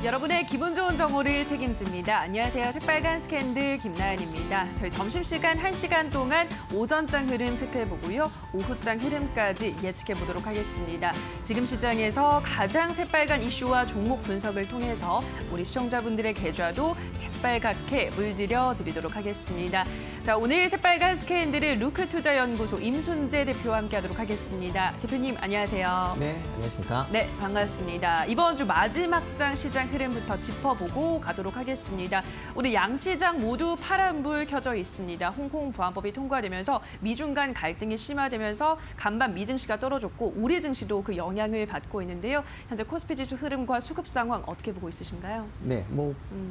여러분의 기분 좋은 정오를 책임집니다. 안녕하세요. 새빨간 스캔들 김나연입니다. 저희 점심시간 1시간 동안 오전장 흐름 체크해보고요. 오후장 흐름까지 예측해보도록 하겠습니다. 지금 시장에서 가장 새빨간 이슈와 종목 분석을 통해서 우리 시청자분들의 계좌도 새빨갛게 물들여 드리도록 하겠습니다. 자, 오늘 새빨간 스캔들을 루크투자연구소 임순재 대표와 함께하도록 하겠습니다. 대표님 안녕하세요. 네, 안녕하십니까? 네, 반갑습니다. 이번 주 마지막 장 시장 흐름부터 짚어보고 가도록 하겠습니다. 오늘 양시장 모두 파란불 켜져 있습니다. 홍콩 보안법이 통과되면서 미중 간 갈등이 심화되면서 간밤 미 증시가 떨어졌고 우리 증시도 그 영향을 받고 있는데요. 현재 코스피 지수 흐름과 수급 상황 어떻게 보고 있으신가요? 네,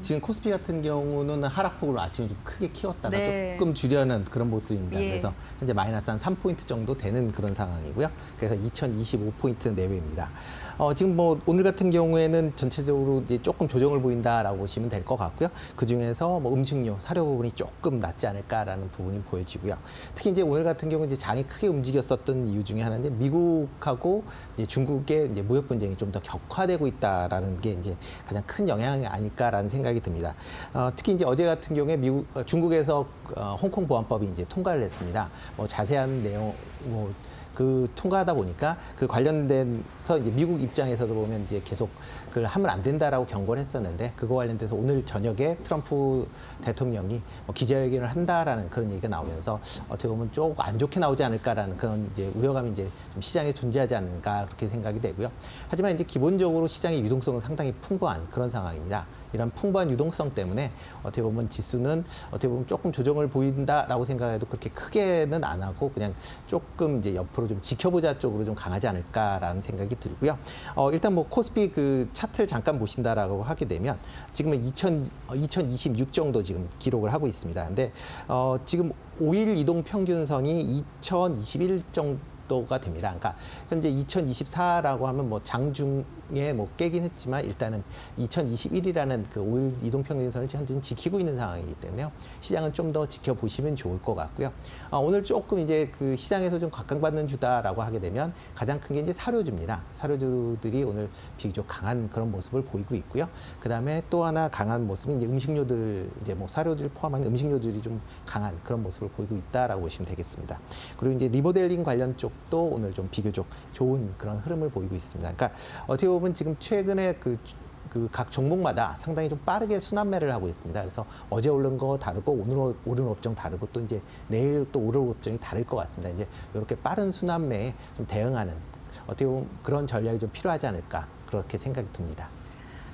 지금 코스피 같은 경우는 하락폭으로 아침에 좀 크게 키웠다가 네. 조금 줄여는 그런 모습입니다. 예. 그래서 현재 마이너스 한 3포인트 정도 되는 그런 상황이고요. 그래서 2025포인트 내외입니다. 지금 오늘 같은 경우에는 전체적으로 이제 조금 조정을 보인다라고 보시면 될 것 같고요. 그 중에서 음식료, 사료 부분이 조금 낫지 않을까라는 부분이 보여지고요. 특히 이제 오늘 같은 경우 이제 장이 크게 움직였었던 이유 중에 하나는 미국하고 이제 중국의 이제 무역 분쟁이 좀 더 격화되고 있다라는 게 이제 가장 큰 영향이 아닐까라는 생각이 듭니다. 특히 이제 어제 같은 경우에 중국에서 홍콩 보안법이 이제 통과를 했습니다. 자세한 내용 그 통과하다 보니까 그 관련돼서 이제 미국 입장에서도 보면 이제 계속 그걸 하면 안 된다라고 경고를 했었는데 그거 관련돼서 오늘 저녁에 트럼프 대통령이 기자회견을 한다라는 그런 얘기가 나오면서 어떻게 보면 조금 안 좋게 나오지 않을까라는 그런 이제 우려감이 이제 좀 시장에 존재하지 않는가 그렇게 생각이 되고요. 하지만 이제 기본적으로 시장의 유동성은 상당히 풍부한 그런 상황입니다. 이런 풍부한 유동성 때문에 어떻게 보면 지수는 어떻게 보면 조금 조정을 보인다라고 생각해도 그렇게 크게는 안 하고 그냥 조금 이제 옆으로 좀 지켜보자 쪽으로 좀 강하지 않을까라는 생각이 들고요. 일단 코스피 그 차트를 잠깐 보신다라고 하게 되면 지금은 2026 정도 지금 기록을 하고 있습니다. 근데 지금 5일 이동 평균선이 2021 정도가 됩니다. 그러니까 현재 2024라고 하면 장중에 깨긴 했지만 일단은 2021이라는 그 5일 이동 평균선을 현재는 지키고 있는 상황이기 때문에요. 시장은 좀 더 지켜보시면 좋을 것 같고요. 오늘 조금 이제 그 시장에서 좀 각광받는 주다라고 하게 되면 가장 큰 게 이제 사료주입니다. 사료주들이 오늘 비교적 강한 그런 모습을 보이고 있고요. 그 다음에 또 하나 강한 모습이 이제 음식료들, 이제 사료주를 포함한 음식료들이 좀 강한 그런 모습을 보이고 있다라고 보시면 되겠습니다. 그리고 이제 리모델링 관련 쪽도 오늘 좀 비교적 좋은 그런 흐름을 보이고 있습니다. 그러니까 어떻게 보면 지금 최근에 그 각 종목마다 상당히 좀 빠르게 순환매를 하고 있습니다. 그래서 어제 오른 거 다르고 오늘 오른 업종 다르고 또 이제 내일 또 오를 업종이 다를 것 같습니다. 이제 이렇게 빠른 순환매에 좀 대응하는 어떻게 보면 그런 전략이 좀 필요하지 않을까 그렇게 생각이 듭니다.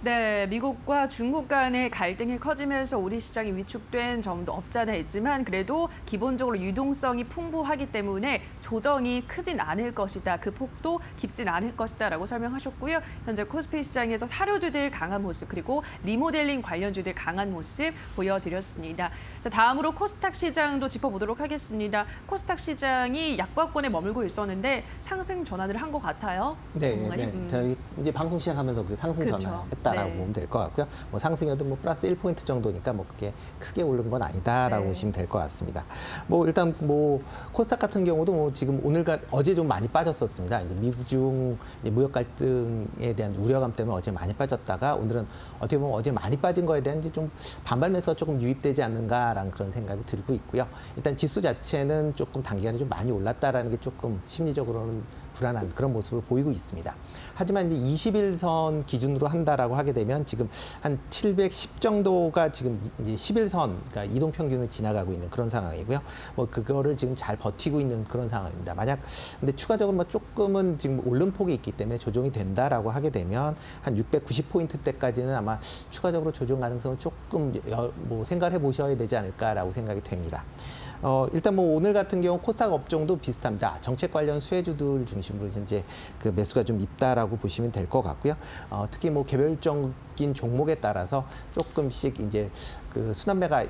네, 미국과 중국 간의 갈등이 커지면서 우리 시장이 위축된 점도 없지 않아 있지만 그래도 기본적으로 유동성이 풍부하기 때문에 조정이 크진 않을 것이다. 그 폭도 깊진 않을 것이다라고 설명하셨고요. 현재 코스피 시장에서 사료주들 강한 모습 그리고 리모델링 관련주들 강한 모습 보여드렸습니다. 자, 다음으로 코스닥 시장도 짚어보도록 하겠습니다. 코스닥 시장이 약보합권에 머물고 있었는데 상승 전환을 한 것 같아요. 네. 저희 이제 방송 시작하면서 그 상승 그렇죠. 전환했다라고 네. 보면 될 것 같고요. 상승이어도 플러스 1포인트 정도니까 그렇게 크게 오른 건 아니다라고 네. 보시면 될 것 같습니다. 일단 코스닥 같은 경우도 지금 어제 좀 많이 빠졌었습니다. 이제 미중 무역 갈등에 대한 우려감 때문에 어제 많이 빠졌다가 오늘은 어떻게 보면 어제 많이 빠진 거에 대한 이제 좀 반발 매수가 조금 유입되지 않는가라는 그런 생각이 들고 있고요. 일단 지수 자체는 조금 단기간에 좀 많이 올랐다라는 게 조금 심리적으로는 불안한 그런 모습을 보이고 있습니다. 하지만 이제 21선 기준으로 한다라고 하게 되면 지금 한 710 정도가 지금 이제 11선, 그러니까 이동 평균을 지나가고 있는 그런 상황이고요. 그거를 지금 잘 버티고 있는 그런 상황입니다. 근데 추가적으로 조금은 지금 오름폭이 있기 때문에 조정이 된다라고 하게 되면 한 690포인트대까지는 아마 추가적으로 조정 가능성은 조금 생각을 해보셔야 되지 않을까라고 생각이 됩니다. 일단 오늘 같은 경우 코스닥 업종도 비슷합니다. 정책 관련 수혜주들 중심으로 현재 그 매수가 좀 있다라고 보시면 될 것 같고요. 특히 개별적인 종목에 따라서 조금씩 이제 그 순환매가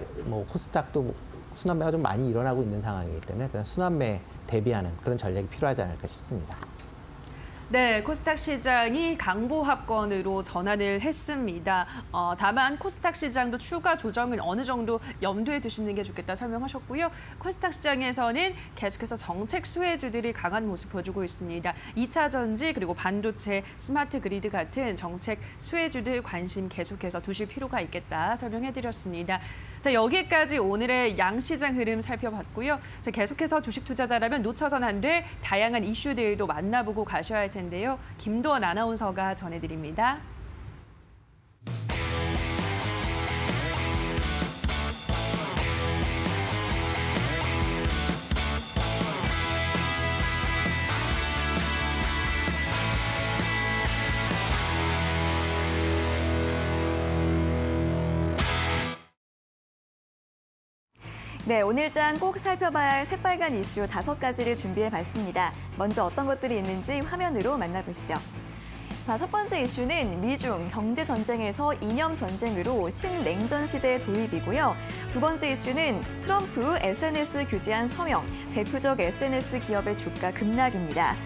코스닥도 순환매가 좀 많이 일어나고 있는 상황이기 때문에 그냥 순환매 대비하는 그런 전략이 필요하지 않을까 싶습니다. 네, 코스닥 시장이 강보합권으로 전환을 했습니다. 다만 코스닥 시장도 추가 조정을 어느 정도 염두에 두시는 게 좋겠다 설명하셨고요. 코스닥 시장에서는 계속해서 정책 수혜주들이 강한 모습 보여주고 있습니다. 2차 전지 그리고 반도체, 스마트 그리드 같은 정책 수혜주들 관심 계속해서 두실 필요가 있겠다 설명해드렸습니다. 자, 여기까지 오늘의 양시장 흐름 살펴봤고요. 자, 계속해서 주식 투자자라면 놓쳐선 안 돼 다양한 이슈들도 만나보고 가셔야 할 텐데요. 김도원 아나운서가 전해드립니다. 네, 오늘장 꼭 살펴봐야 할 새빨간 이슈 5가지를 준비해봤습니다. 먼저 어떤 것들이 있는지 화면으로 만나보시죠. 자, 첫 번째 이슈는 미중 경제 전쟁에서 이념 전쟁으로 신냉전 시대 도입이고요. 두 번째 이슈는 트럼프 SNS 규제안 서명, 대표적 SNS 기업의 주가 급락입니다.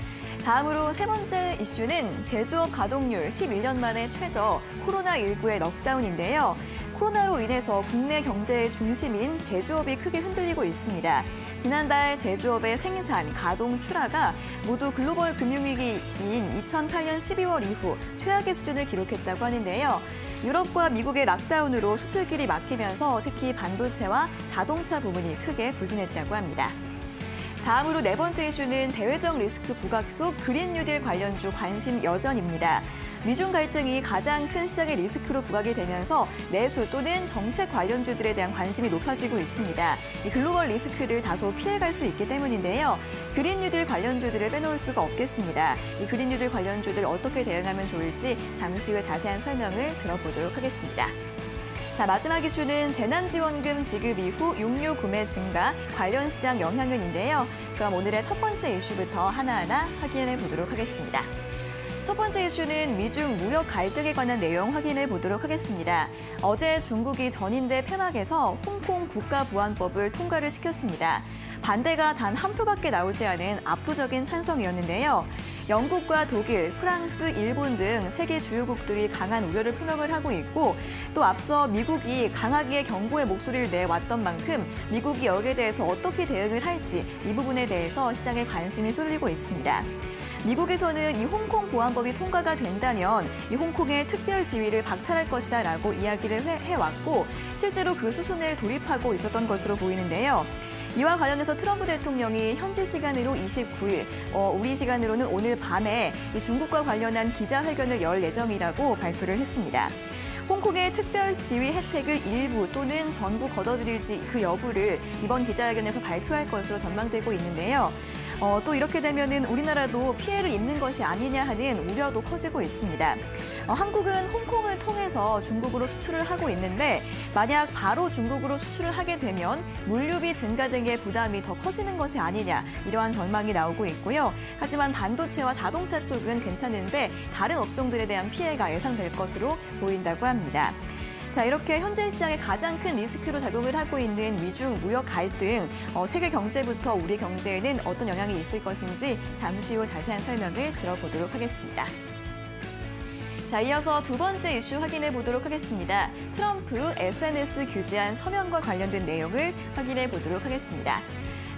다음으로 세 번째 이슈는 제조업 가동률 11년 만에 최저, 코로나19의 넉다운인데요. 코로나로 인해서 국내 경제의 중심인 제조업이 크게 흔들리고 있습니다. 지난달 제조업의 생산, 가동, 출하가 모두 글로벌 금융위기인 2008년 12월 이후 최악의 수준을 기록했다고 하는데요. 유럽과 미국의 락다운으로 수출길이 막히면서 특히 반도체와 자동차 부문이 크게 부진했다고 합니다. 다음으로 네 번째 이슈는 대외적 리스크 부각 속 그린 뉴딜 관련주 관심 여전입니다. 미중 갈등이 가장 큰 시장의 리스크로 부각이 되면서 내수 또는 정책 관련주들에 대한 관심이 높아지고 있습니다. 이 글로벌 리스크를 다소 피해갈 수 있기 때문인데요. 그린 뉴딜 관련주들을 빼놓을 수가 없겠습니다. 이 그린 뉴딜 관련주들 어떻게 대응하면 좋을지 잠시 후에 자세한 설명을 들어보도록 하겠습니다. 자, 마지막 이슈는 재난지원금 지급 이후 육류 구매 증가, 관련 시장 영향은인데요. 그럼 오늘의 첫 번째 이슈부터 하나하나 확인해 보도록 하겠습니다. 첫 번째 이슈는 미중 무역 갈등에 관한 내용 확인해 보도록 하겠습니다. 어제 중국이 전인대 폐막에서 홍콩 국가보안법을 통과를 시켰습니다. 반대가 단 한 표밖에 나오지 않은 압도적인 찬성이었는데요. 영국과 독일, 프랑스, 일본 등 세계 주요국들이 강한 우려를 표명을 하고 있고 또 앞서 미국이 강하게 경고의 목소리를 내왔던 만큼 미국이 여기에 대해서 어떻게 대응을 할지 이 부분에 대해서 시장에 관심이 쏠리고 있습니다. 미국에서는 이 홍콩 보안법이 통과가 된다면 이 홍콩의 특별 지위를 박탈할 것이다라고 이야기를 해왔고 실제로 그 수순을 돌입하고 있었던 것으로 보이는데요. 이와 관련해서 트럼프 대통령이 현지 시간으로 29일, 우리 시간으로는 오늘 밤에 이 중국과 관련한 기자회견을 열 예정이라고 발표를 했습니다. 홍콩의 특별 지위 혜택을 일부 또는 전부 걷어들일지 그 여부를 이번 기자회견에서 발표할 것으로 전망되고 있는데요. 또 이렇게 되면은 우리나라도 피해를 입는 것이 아니냐 하는 우려도 커지고 있습니다. 한국은 홍콩을 통해서 중국으로 수출을 하고 있는데 만약 바로 중국으로 수출을 하게 되면 물류비 증가 등의 부담이 더 커지는 것이 아니냐 이러한 전망이 나오고 있고요. 하지만 반도체와 자동차 쪽은 괜찮은데 다른 업종들에 대한 피해가 예상될 것으로 보인다고 합니다. 자, 이렇게 현재 시장의 가장 큰 리스크로 작용을 하고 있는 미중 무역 갈등, 세계 경제부터 우리 경제에는 어떤 영향이 있을 것인지 잠시 후 자세한 설명을 들어보도록 하겠습니다. 자, 이어서 두 번째 이슈 확인해 보도록 하겠습니다. 트럼프 SNS 규제안 서명과 관련된 내용을 확인해 보도록 하겠습니다.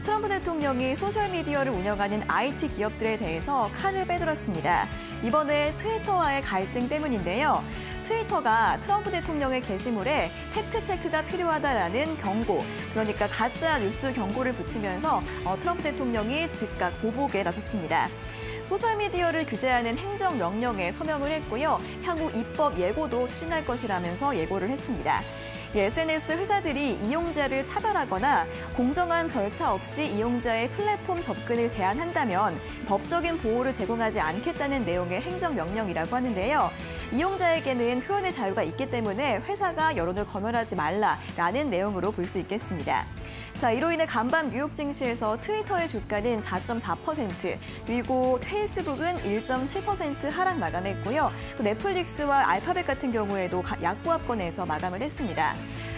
트럼프 대통령이 소셜미디어를 운영하는 IT 기업들에 대해서 칼을 빼들었습니다. 이번에 트위터와의 갈등 때문인데요. 트위터가 트럼프 대통령의 게시물에 팩트체크가 필요하다라는 경고, 그러니까 가짜 뉴스 경고를 붙이면서 트럼프 대통령이 즉각 보복에 나섰습니다. 소셜미디어를 규제하는 행정명령에 서명을 했고요. 향후 입법 예고도 추진할 것이라면서 예고를 했습니다. SNS 회사들이 이용자를 차별하거나 공정한 절차 없이 이용자의 플랫폼 접근을 제한한다면 법적인 보호를 제공하지 않겠다는 내용의 행정명령이라고 하는데요. 이용자에게는 표현의 자유가 있기 때문에 회사가 여론을 검열하지 말라라는 내용으로 볼 수 있겠습니다. 자, 이로 인해 간밤 뉴욕 증시에서 트위터의 주가는 4.4%, 그리고 페이스북은 1.7% 하락 마감했고요. 또 넷플릭스와 알파벳 같은 경우에도 약보합권에서 마감을 했습니다.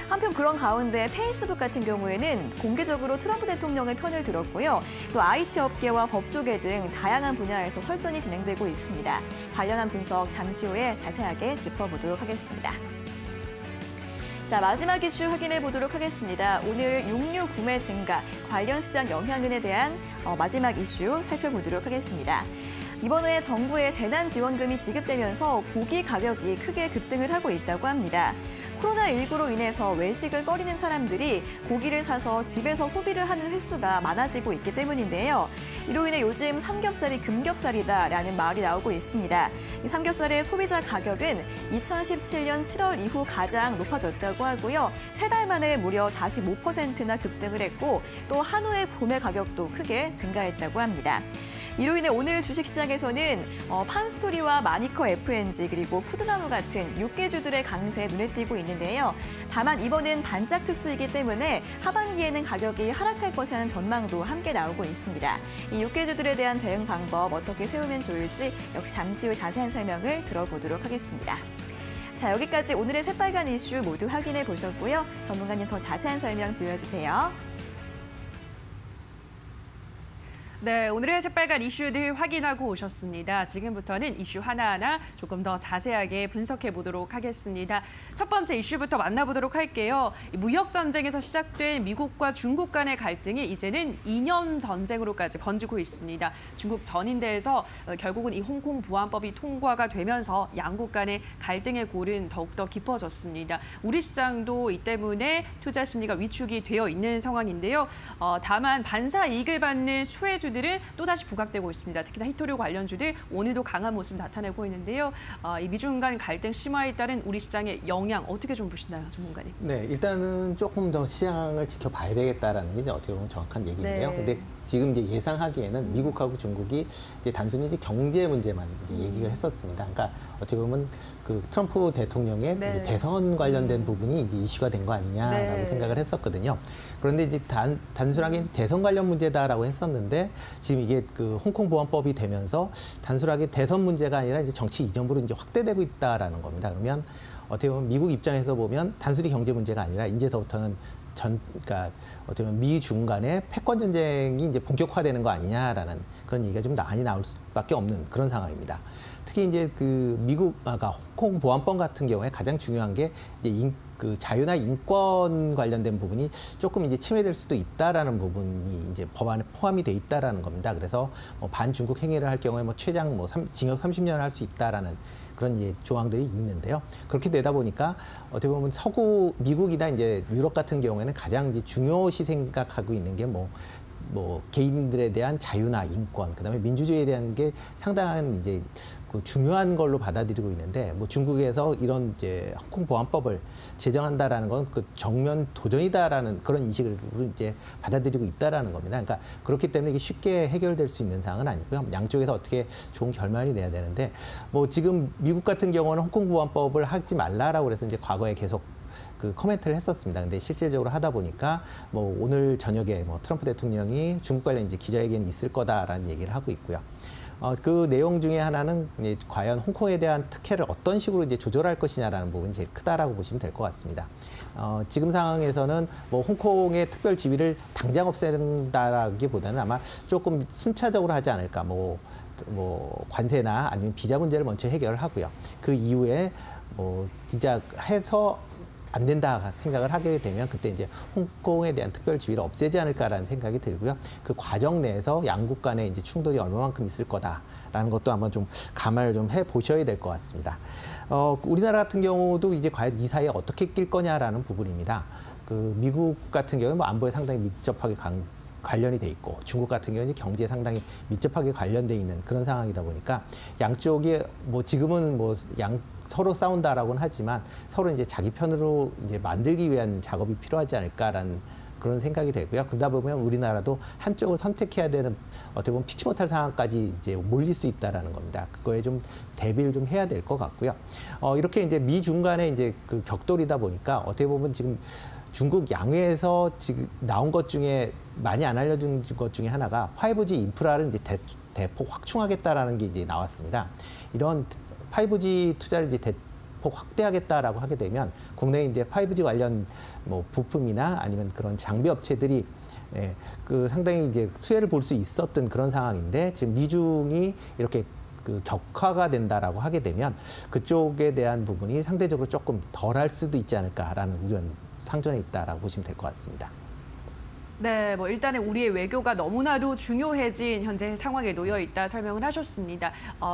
한편 그런 가운데 페이스북 같은 경우에는 공개적으로 트럼프 대통령의 편을 들었고요. 또 IT 업계와 법조계 등 다양한 분야에서 설전이 진행되고 있습니다. 관련한 분석 잠시 후에 자세하게 짚어보도록 하겠습니다. 자, 마지막 이슈 확인해 보도록 하겠습니다. 오늘 육류 구매 증가, 관련 시장 영향에 대한 마지막 이슈 살펴보도록 하겠습니다. 이번에 정부의 재난지원금이 지급되면서 고기 가격이 크게 급등을 하고 있다고 합니다. 코로나19로 인해서 외식을 꺼리는 사람들이 고기를 사서 집에서 소비를 하는 횟수가 많아지고 있기 때문인데요. 이로 인해 요즘 삼겹살이 금겹살이다라는 말이 나오고 있습니다. 이 삼겹살의 소비자 가격은 2017년 7월 이후 가장 높아졌다고 하고요. 3달 만에 무려 45%나 급등을 했고 또 한우의 구매 가격도 크게 증가했다고 합니다. 이로 인해 오늘 주식시장에서는 팜스토리와 마니커 FNG 그리고 푸드나무 같은 육개주들의 강세에 눈에 띄고 있는데요. 다만 이번은 반짝 특수이기 때문에 하반기에는 가격이 하락할 것이라는 전망도 함께 나오고 있습니다. 이 육개주들에 대한 대응 방법 어떻게 세우면 좋을지 역시 잠시 후 자세한 설명을 들어보도록 하겠습니다. 자, 여기까지 오늘의 새빨간 이슈 모두 확인해 보셨고요. 전문가님 더 자세한 설명 들려주세요. 네, 오늘의 새빨간 이슈들 확인하고 오셨습니다. 지금부터는 이슈 하나하나 조금 더 자세하게 분석해 보도록 하겠습니다. 첫 번째 이슈부터 만나보도록 할게요. 무역 전쟁에서 시작된 미국과 중국 간의 갈등이 이제는 이념 전쟁으로까지 번지고 있습니다. 중국 전인대에서 결국은 이 홍콩 보안법이 통과가 되면서 양국 간의 갈등의 골은 더욱더 깊어졌습니다. 우리 시장도 이 때문에 투자 심리가 위축이 되어 있는 상황인데요. 다만 반사 이익을 받는 수혜주 들은 또다시 부각되고 있습니다. 특히나 히토류 관련주들 오늘도 강한 모습 나타내고 있는데요. 이 미중 간 갈등 심화에 따른 우리 시장의 영향 어떻게 좀 보시나요, 전문가님? 네, 일단은 조금 더 시장을 지켜봐야 되겠다라는 게 이제 어떻게 보면 정확한 얘기인데요. 네. 근데 지금 이제 예상하기에는 미국하고 중국이 이제 단순히 이제 경제 문제만 이제 얘기를 했었습니다. 그러니까 어떻게 보면 그 트럼프 대통령의 네. 이제 대선 관련된 부분이 이제 이슈가 된 거 아니냐라고 네. 생각을 했었거든요. 그런데 이제 단순하게 이제 대선 관련 문제다라고 했었는데 지금 이게 그 홍콩 보안법이 되면서 단순하게 대선 문제가 아니라 이제 정치 이전으로 이제 확대되고 있다라는 겁니다. 그러면 어떻게 보면 미국 입장에서 보면 단순히 경제 문제가 아니라 이제서부터는 그러니까 어떻게 보면 미중 간의 패권 전쟁이 이제 본격화되는 거 아니냐라는 그런 얘기가 좀 많이 나올 수밖에 없는 그런 상황입니다. 특히 이제 그 그러니까 홍콩 보안법 같은 경우에 가장 중요한 게 이제 그 자유나 인권 관련된 부분이 조금 이제 침해될 수도 있다라는 부분이 이제 법안에 포함이 돼 있다라는 겁니다. 그래서 뭐 반중국 행위를 할 경우에 뭐 최장 뭐 징역 30년을 할 수 있다라는 그런 이제 조항들이 있는데요. 그렇게 되다 보니까 어떻게 보면 서구 미국이나 이제 유럽 같은 경우에는 가장 이제 중요시 생각하고 있는 게 뭐 개인들에 대한 자유나 인권, 그다음에 민주주의에 대한 게 상당한 이제 그 중요한 걸로 받아들이고 있는데 뭐 중국에서 이런 이제 홍콩 보안법을 제정한다라는 건 그 정면 도전이다라는 그런 인식으로 이제 받아들이고 있다라는 겁니다. 그러니까 그렇기 때문에 이게 쉽게 해결될 수 있는 사항은 아니고요. 양쪽에서 어떻게 좋은 결말이 내야 되는데 뭐 지금 미국 같은 경우는 홍콩 보안법을 하지 말라라고 그래서 이제 과거에 계속 그 코멘트를 했었습니다. 근데 실질적으로 하다 보니까 뭐 오늘 저녁에 뭐 트럼프 대통령이 중국 관련 이제 기자회견이 있을 거다라는 얘기를 하고 있고요. 그 내용 중에 하나는 이제 과연 홍콩에 대한 특혜를 어떤 식으로 이제 조절할 것이냐라는 부분이 제일 크다라고 보시면 될 것 같습니다. 지금 상황에서는 뭐 홍콩의 특별 지위를 당장 없앤다라기보다는 아마 조금 순차적으로 하지 않을까. 뭐 관세나 아니면 비자 문제를 먼저 해결을 하고요. 그 이후에 뭐 진짜 해서 안 된다 생각을 하게 되면 그때 이제 홍콩에 대한 특별 지위를 없애지 않을까라는 생각이 들고요. 그 과정 내에서 양국 간의 이제 충돌이 얼마만큼 있을 거다라는 것도 한번 좀 감안을 좀 해 보셔야 될 것 같습니다. 우리나라 같은 경우도 이제 과연 이 사이에 어떻게 낄 거냐라는 부분입니다. 그 미국 같은 경우는 뭐 안보에 상당히 밀접하게 관련이 돼 있고 중국 같은 경우는 경제에 상당히 밀접하게 관련돼 있는 그런 상황이다 보니까 양쪽이 뭐 지금은 뭐 서로 싸운다라고는 하지만 서로 이제 자기 편으로 이제 만들기 위한 작업이 필요하지 않을까라는 그런 생각이 되고요. 그러다 보면 우리나라도 한쪽을 선택해야 되는 어떻게 보면 피치 못할 상황까지 이제 몰릴 수 있다라는 겁니다. 그거에 좀 대비를 좀 해야 될 것 같고요. 이렇게 이제 미중 간의 이제 그 격돌이다 보니까 어떻게 보면 지금 중국 양회에서 지금 나온 것 중에 많이 안 알려진 것 중에 하나가 5G 인프라를 이제 대폭 확충하겠다라는 게 이제 나왔습니다. 이런 5G 투자를 이제 대폭 확대하겠다라고 하게 되면 국내에 이제 5G 관련 뭐 부품이나 아니면 그런 장비 업체들이 그 상당히 이제 수혜를 볼 수 있었던 그런 상황인데 지금 미중이 이렇게 그 격화가 된다라고 하게 되면 그쪽에 대한 부분이 상대적으로 조금 덜할 수도 있지 않을까라는 우려는 상존에 있다라고 보시면 될 것 같습니다. 네, 뭐 일단은 우리의 외교가 너무나도 중요해진 현재 상황에 놓여 있다 설명을 하셨습니다.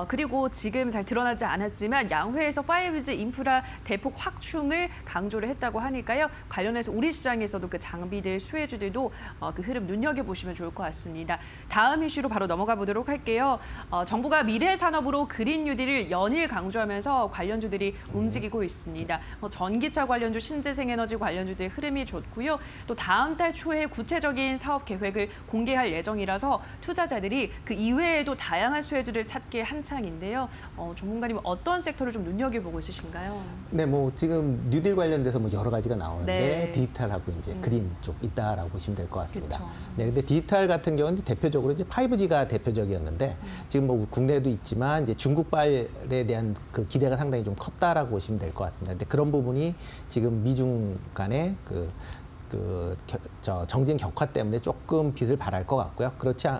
그리고 지금 잘 드러나지 않았지만 양회에서 5G 인프라 대폭 확충을 강조를 했다고 하니까요. 관련해서 우리 시장에서도 그 장비들, 수혜주들도 그 흐름 눈여겨보시면 좋을 것 같습니다. 다음 이슈로 바로 넘어가 보도록 할게요. 정부가 미래 산업으로 그린 뉴딜을 연일 강조하면서 관련주들이 움직이고 있습니다. 전기차 관련주, 신재생 에너지 관련주들의 흐름이 좋고요. 또 다음 달 초에 구체적인 사업 계획을 공개할 예정이라서 투자자들이 그 이외에도 다양한 수혜주를 찾기에 한창인데요. 전문가님은 어떤 섹터를 좀 눈여겨보고 있으신가요? 네, 뭐 지금 뉴딜 관련돼서 뭐 여러 가지가 나오는데 네. 디지털하고 이제 그린 쪽 있다라고 보시면 될 것 같습니다. 그쵸. 네, 근데 디지털 같은 경우는 대표적으로 이제 5G가 대표적이었는데 지금 뭐 국내도 있지만 이제 중국발에 대한 그 기대가 상당히 좀 컸다라고 보시면 될 것 같습니다. 근데 그런 부분이 지금 미중 간의 정쟁 격화 때문에 조금 빚을 발할 것 같고요.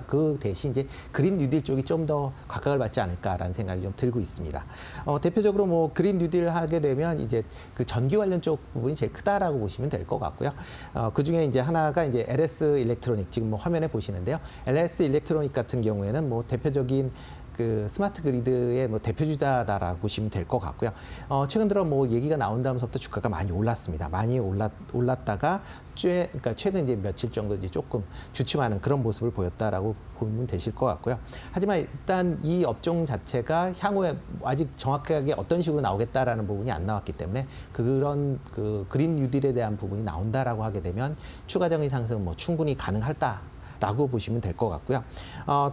그 대신 이제 그린 뉴딜 쪽이 좀 더 각광을 받지 않을까라는 생각이 좀 들고 있습니다. 대표적으로 뭐 그린 뉴딜 하게 되면 이제 그 전기 관련 쪽 부분이 제일 크다라고 보시면 될 것 같고요. 그 중에 이제 하나가 이제 LS 일렉트로닉 지금 뭐 화면에 보시는데요. LS 일렉트로닉 같은 경우에는 뭐 대표적인 그 스마트 그리드의 뭐 대표주자다라고 보시면 될 것 같고요. 최근 들어 뭐 얘기가 나온 다음서부터 주가가 많이 올랐습니다. 많이 올랐다가 그러니까 최근 이제 며칠 정도 이제 조금 주춤하는 그런 모습을 보였다라고 보면 되실 것 같고요. 하지만 일단 이 업종 자체가 향후에 아직 정확하게 어떤 식으로 나오겠다라는 부분이 안 나왔기 때문에 그런 그 그린 뉴딜에 대한 부분이 나온다라고 하게 되면 추가적인 상승은 뭐 충분히 가능하다. 라고 보시면 될 것 같고요.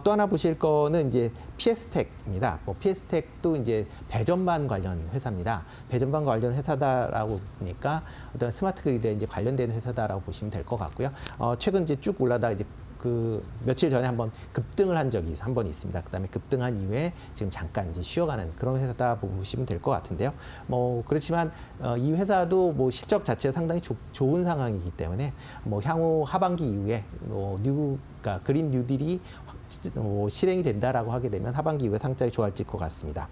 또 하나 보실 거는 이제 PS텍입니다. 뭐 PS텍도 이제 배전반 관련 회사입니다. 배전반 관련 회사다라고 보니까 어떤 스마트 그리드에 이제 관련된 회사다라고 보시면 될 것 같고요. 최근 이제 쭉 올라다가 이제 그 며칠 전에 한번 급등을 한 적이 한 번 있습니다. 그다음에 급등한 이후에 지금 잠깐 이제 쉬어가는 그런 회사다 보시면 될 것 같은데요. 뭐 그렇지만 이 회사도 뭐 실적 자체가 상당히 좋은 상황이기 때문에 뭐 향후 하반기 이후에 뭐 그러니까 그린 뉴딜이 실행이 된다라고 하게 되면 하반기 이후에 상당히 좋아질 것 같습니다.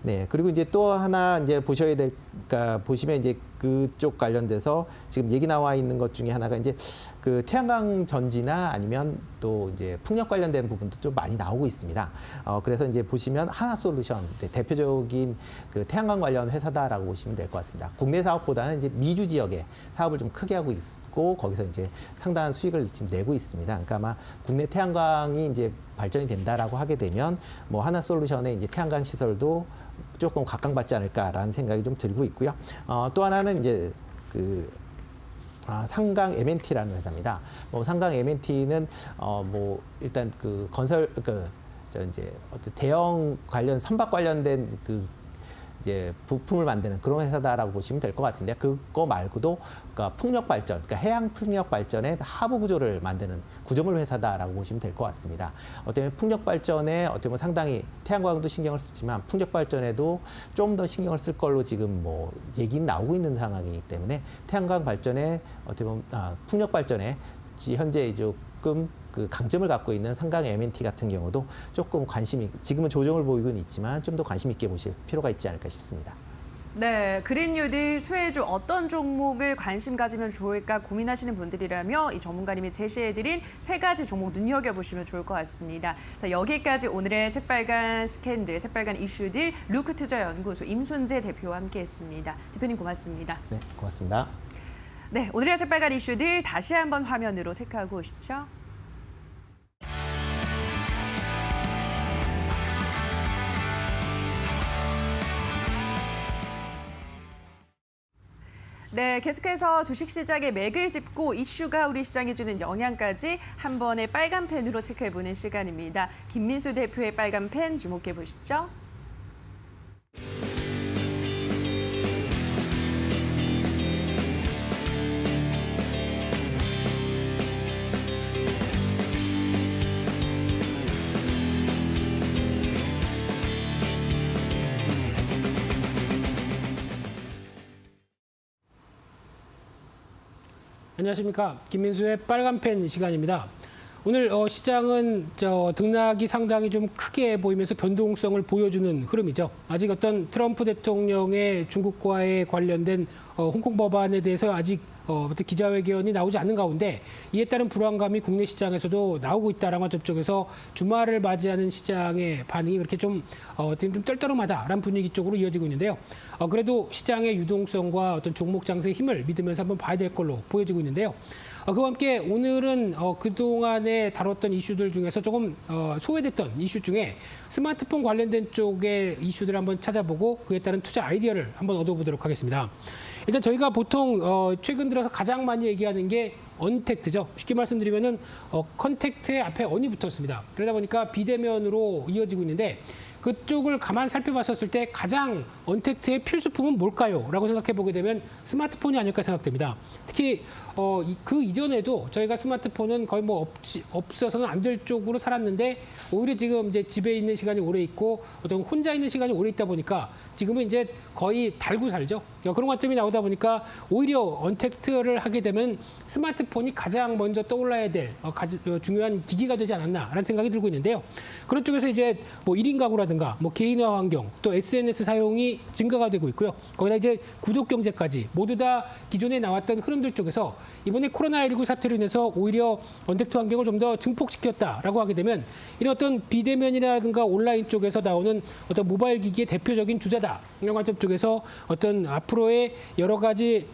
네, 그리고 이제 또 하나 이제 보셔야 될까 보시면 이제 그쪽 관련돼서 지금 얘기 나와 있는 것 중에 하나가 이제 그 태양광 전지나 아니면 또 이제 풍력 관련된 부분도 좀 많이 나오고 있습니다. 그래서 이제 보시면 하나솔루션 대표적인 그 태양광 관련 회사다라고 보시면 될 것 같습니다. 국내 사업보다는 이제 미주 지역에 사업을 좀 크게 하고 있고 거기서 이제 상당한 수익을 지금 내고 있습니다. 그러니까 아마 국내 태양광이 이제 발전이 된다라고 하게 되면 뭐 하나솔루션의 이제 태양광 시설도 조금 각광받지 않을까라는 생각이 좀 들고 있고요. 또 하나는 이제 상강 M&T라는 회사입니다. 뭐 상강 M&T는 뭐 일단 그 건설 이제 어떤 대형 관련 선박 관련된 이제 부품을 만드는 그런 회사다라고 보시면 될 것 같은데 그거 말고도 그러니까 풍력 발전, 그러니까 해양 풍력 발전의 하부 구조를 만드는 구조물 회사다라고 보시면 될 것 같습니다. 어떻게 보면 풍력 발전에 어떻게 보면 상당히 태양광도 신경을 쓰지만 풍력 발전에도 좀 더 신경을 쓸 걸로 지금 뭐 얘기는 나오고 있는 상황이기 때문에 태양광 발전에 어떻게 보면 풍력 발전에 현재 조금 그 강점을 갖고 있는 상강 M&T 같은 경우도 조금 지금은 조정을 보이고는 있지만 좀 더 관심 있게 보실 필요가 있지 않을까 싶습니다. 네, 그린 뉴딜 수혜주 어떤 종목을 관심 가지면 좋을까 고민하시는 분들이라며 이 전문가님이 제시해드린 3가지 종목 눈여겨보시면 좋을 것 같습니다. 자, 여기까지 오늘의 새빨간 스캔들, 새빨간 이슈들 루크투자연구소 임순재 대표와 함께했습니다. 대표님 고맙습니다. 네, 고맙습니다. 네, 오늘의 새빨간 이슈들 다시 한번 화면으로 체크하고 오시죠. 네, 계속해서 주식시장에 맥을 짚고 이슈가 우리 시장에 주는 영향까지 한 번의 빨간 펜으로 체크해보는 시간입니다. 김민수 대표의 빨간 펜 주목해 보시죠. 안녕하십니까. 김민수의 빨간펜 시간입니다. 오늘 시장은 등락이 상당히 좀 크게 보이면서 변동성을 보여주는 흐름이죠. 아직 어떤 트럼프 대통령의 중국과의 관련된 홍콩 법안에 대해서 아직 어떤 기자회견이 나오지 않는 가운데 이에 따른 불안감이 국내 시장에서도 나오고 있다라는 점 쪽에서 주말을 맞이하는 시장의 반응이 그렇게 좀 떨떠름하다라는 분위기 쪽으로 이어지고 있는데요. 그래도 시장의 유동성과 어떤 종목 장세의 힘을 믿으면서 한번 봐야 될 걸로 보여지고 있는데요. 그와 함께 오늘은 그동안에 다뤘던 이슈들 중에서 조금 소외됐던 이슈 중에 스마트폰 관련된 쪽의 이슈들을 한번 찾아보고 그에 따른 투자 아이디어를 한번 얻어보도록 하겠습니다. 일단 저희가 보통 최근 들어서 가장 많이 얘기하는 게 언택트죠. 쉽게 말씀드리면은 컨택트의 앞에 언이 붙었습니다. 그러다 보니까 비대면으로 이어지고 있는데 그쪽을 가만 살펴봤었을 때 가장 언택트의 필수품은 뭘까요? 라고 생각해 보게 되면 스마트폰이 아닐까 생각됩니다. 특히 그 이전에도 저희가 스마트폰은 거의 뭐 없어서는 안 될 쪽으로 살았는데 오히려 지금 이제 집에 있는 시간이 오래 있고 어떤 혼자 있는 시간이 오래 있다 보니까 지금은 이제 거의 달고 살죠. 그런 관점이 나오다 보니까 오히려 언택트를 하게 되면 스마트폰이 가장 먼저 떠올라야 될 중요한 기기가 되지 않았나라는 생각이 들고 있는데요. 그런 쪽에서 이제 뭐 1인 가구라든가 뭐 개인화 환경 또 SNS 사용이 증가가 되고 있고요. 거기다 이제 구독 경제까지 모두 다 기존에 나왔던 흐름들 쪽에서 이번에 코로나19 사태로 인해서 오히려 언택트 환경을 좀 더 증폭시켰다라고 하게 되면 이런 어떤 비대면이라든가 온라인 쪽에서 나오는 어떤 모바일 기기의 대표적인 주자다. 이런 관점 쪽에서 어떤 앞으로의 여러 가지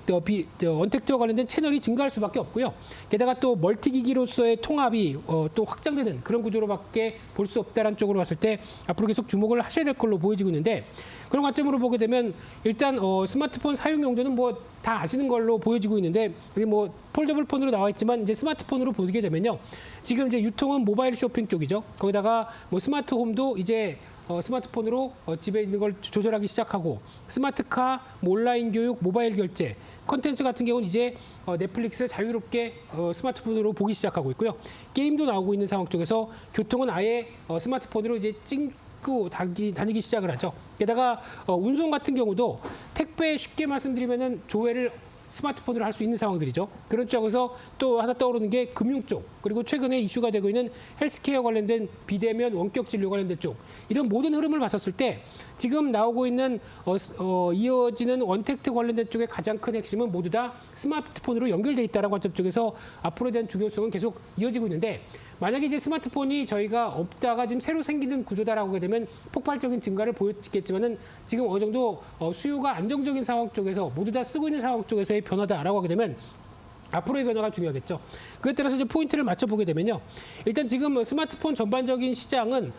언택트와 관련된 채널이 증가할 수밖에 없고요. 게다가 또 멀티기기로서의 통합이 또 확장되는 그런 구조로밖에 볼 수 없다는 쪽으로 봤을 때 앞으로 계속 주목을 하셔야 될 걸로 보여지고 있는데 그런 관점으로 보게 되면 일단 스마트폰 사용 용도는 뭐 다 아시는 걸로 보여지고 있는데 여기 뭐 폴더블 폰으로 나와 있지만 이제 스마트폰으로 보게 되면요. 지금 이제 유통은 모바일 쇼핑 쪽이죠. 거기다가 뭐 스마트 홈도 이제 스마트폰으로 집에 있는 걸 조절하기 시작하고 스마트카, 뭐 온라인 교육, 모바일 결제, 컨텐츠 같은 경우는 이제 넷플릭스 자유롭게 스마트폰으로 보기 시작하고 있고요. 게임도 나오고 있는 상황 쪽에서 교통은 아예 스마트폰으로 이제 다니기 시작을 하죠. 게다가 운송 같은 경우도 택배 쉽게 말씀드리면은 조회를 스마트폰으로 할 수 있는 상황들이죠. 그런 쪽에서 또 하나 떠오르는 게 금융 쪽, 그리고 최근에 이슈가 되고 있는 헬스케어 관련된 비대면 원격 진료 관련된 쪽, 이런 모든 흐름을 봤었을 때 지금 나오고 있는 이어지는 원택트 관련된 쪽의 가장 큰 핵심은 모두 다 스마트폰으로 연결돼 있다는 관점 쪽에서 앞으로에 대한 중요성은 계속 이어지고 있는데 만약에 이제 스마트폰이 저희가 없다가 지금 새로 생기는 구조다라고 하게 되면 폭발적인 증가를 보였겠지만은 지금 어느 정도 수요가 안정적인 상황 쪽에서 모두 다 쓰고 있는 상황 쪽에서의 변화다라고 하게 되면 앞으로의 변화가 중요하겠죠. 그에 따라서 이제 포인트를 맞춰보게 되면요. 일단 지금 스마트폰 전반적인 시장은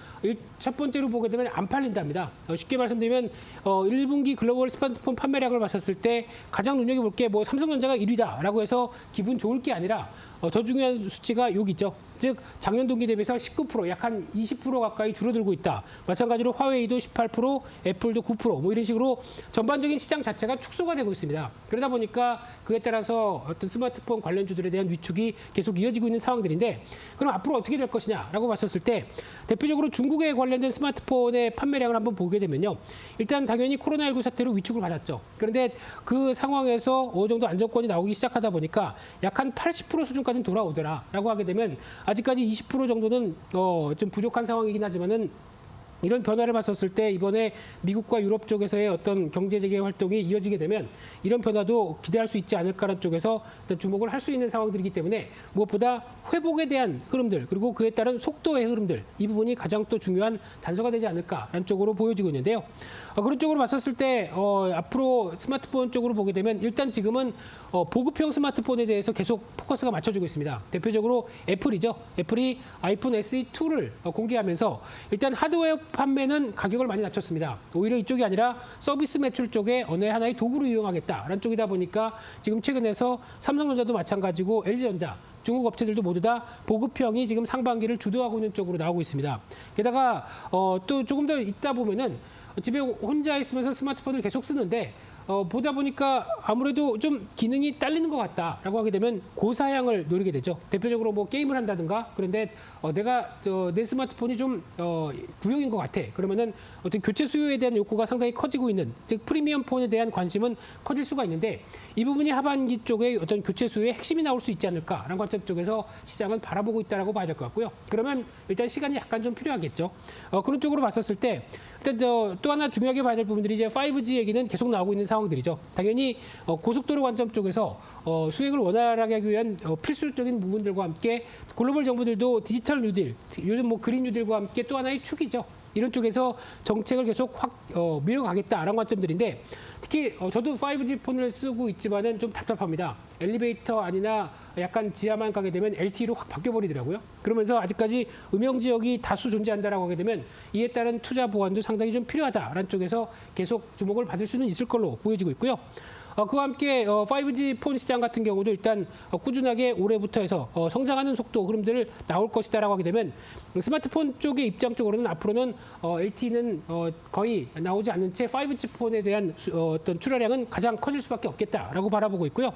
첫 번째로 보게 되면 안 팔린답니다. 쉽게 말씀드리면 1분기 글로벌 스마트폰 판매량을 봤었을 때 가장 눈여겨볼 게 뭐 삼성전자가 1위다라고 해서 기분 좋을 게 아니라 더 중요한 수치가 여기 있죠. 즉 작년 동기 대비해서 19%, 약 한 20% 가까이 줄어들고 있다. 마찬가지로 화웨이도 18%, 애플도 9%, 뭐 이런 식으로 전반적인 시장 자체가 축소가 되고 있습니다. 그러다 보니까 그에 따라서 어떤 스마트폰 관련주들에 대한 위축이 계속 이어지고 있는 상황들인데 그럼 앞으로 어떻게 될 것이냐라고 봤었을 때 대표적으로 중국에 관련된 스마트폰의 판매량을 한번 보게 되면요. 일단 당연히 코로나19 사태로 위축을 받았죠. 그런데 그 상황에서 어느 정도 안정권이 나오기 시작하다 보니까 약 한 80% 수준까지는 돌아오더라라고 하게 되면 아직까지 20% 정도는 좀 부족한 상황이긴 하지만은 이런 변화를 봤었을 때 이번에 미국과 유럽 쪽에서의 어떤 경제 재개 활동이 이어지게 되면 이런 변화도 기대할 수 있지 않을까라는 쪽에서 일단 주목을 할 수 있는 상황들이기 때문에 무엇보다 회복에 대한 흐름들 그리고 그에 따른 속도의 흐름들 이 부분이 가장 또 중요한 단서가 되지 않을까라는 쪽으로 보여지고 있는데요. 그런 쪽으로 봤었을 때 앞으로 스마트폰 쪽으로 보게 되면 일단 지금은 보급형 스마트폰에 대해서 계속 포커스가 맞춰지고 있습니다. 대표적으로 애플이죠. 애플이 아이폰 SE2를 공개하면서 일단 하드웨어 판매는 가격을 많이 낮췄습니다. 오히려 이쪽이 아니라 서비스 매출 쪽에 어느 하나의 도구로 이용하겠다라는 쪽이다 보니까 지금 최근에서 삼성전자도 마찬가지고 LG전자, 중국 업체들도 모두 다 보급형이 지금 상반기를 주도하고 있는 쪽으로 나오고 있습니다. 게다가 또 조금 더 있다 보면은 집에 혼자 있으면서 스마트폰을 계속 쓰는데 보다 보니까 아무래도 좀 기능이 딸리는 것 같다라고 하게 되면 고사양을 노리게 되죠. 대표적으로 뭐 게임을 한다든가 그런데 내가 내 스마트폰이 좀 구형인 것 같아. 그러면은 어떤 교체 수요에 대한 욕구가 상당히 커지고 있는, 즉 프리미엄 폰에 대한 관심은 커질 수가 있는데 이 부분이 하반기 쪽에 어떤 교체 수요의 핵심이 나올 수 있지 않을까라는 관점 쪽에서 시장은 바라보고 있다라고 봐야 될 것 같고요. 그러면 일단 시간이 약간 좀 필요하겠죠. 그런 쪽으로 봤었을 때 일단 또 하나 중요하게 봐야 될 부분들이 이제 5G 얘기는 계속 나오고 있는 상황들이죠. 당연히 고속도로 관점 쪽에서 수익을 원활하게 하기 위한 필수적인 부분들과 함께 글로벌 정부들도 디지털 뉴딜, 요즘 뭐 그린 뉴딜과 함께 또 하나의 축이죠. 이런 쪽에서 정책을 계속 밀어가겠다라는 관점들인데 특히 저도 5G 폰을 쓰고 있지만은 좀 답답합니다. 엘리베이터 아니나 약간 지하만 가게 되면 LTE로 확 바뀌어버리더라고요. 그러면서 아직까지 음영 지역이 다수 존재한다라고 하게 되면 이에 따른 투자 보완도 상당히 좀 필요하다라는 쪽에서 계속 주목을 받을 수는 있을 걸로 보여지고 있고요. 그와 함께 5G 폰 시장 같은 경우도 일단 꾸준하게 올해부터 해서 성장하는 속도 흐름들을 나올 것이다라고 하게 되면 스마트폰 쪽의 입장 쪽으로는 앞으로는 LTE는 거의 나오지 않는 채 5G 폰에 대한 어떤 출하량은 가장 커질 수밖에 없겠다라고 바라보고 있고요.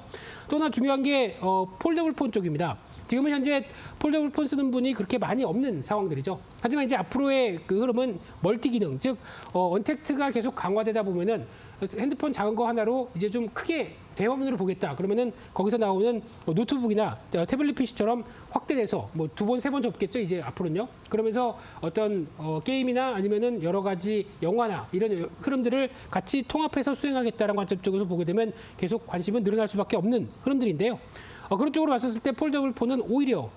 또 하나 중요한 게 폴더블 폰 쪽입니다. 지금은 현재 폴더블 폰 쓰는 분이 그렇게 많이 없는 상황들이죠. 하지만 이제 앞으로의 그 흐름은 멀티 기능, 즉 언택트가 계속 강화되다 보면은 핸드폰 작은 거 하나로 이제 좀 크게 대화면으로 보겠다. 그러면은 거기서 나오는 노트북이나 태블릿 PC처럼 확대돼서 뭐 2번, 3번 접겠죠. 이제 앞으로는요. 그러면서 어떤 게임이나 아니면은 여러 가지 영화나 이런 흐름들을 같이 통합해서 수행하겠다는 관점 쪽에서 보게 되면 계속 관심은 늘어날 수밖에 없는 흐름들인데요. 그런 쪽으로 봤었을 때 폴더블 폰은 오히려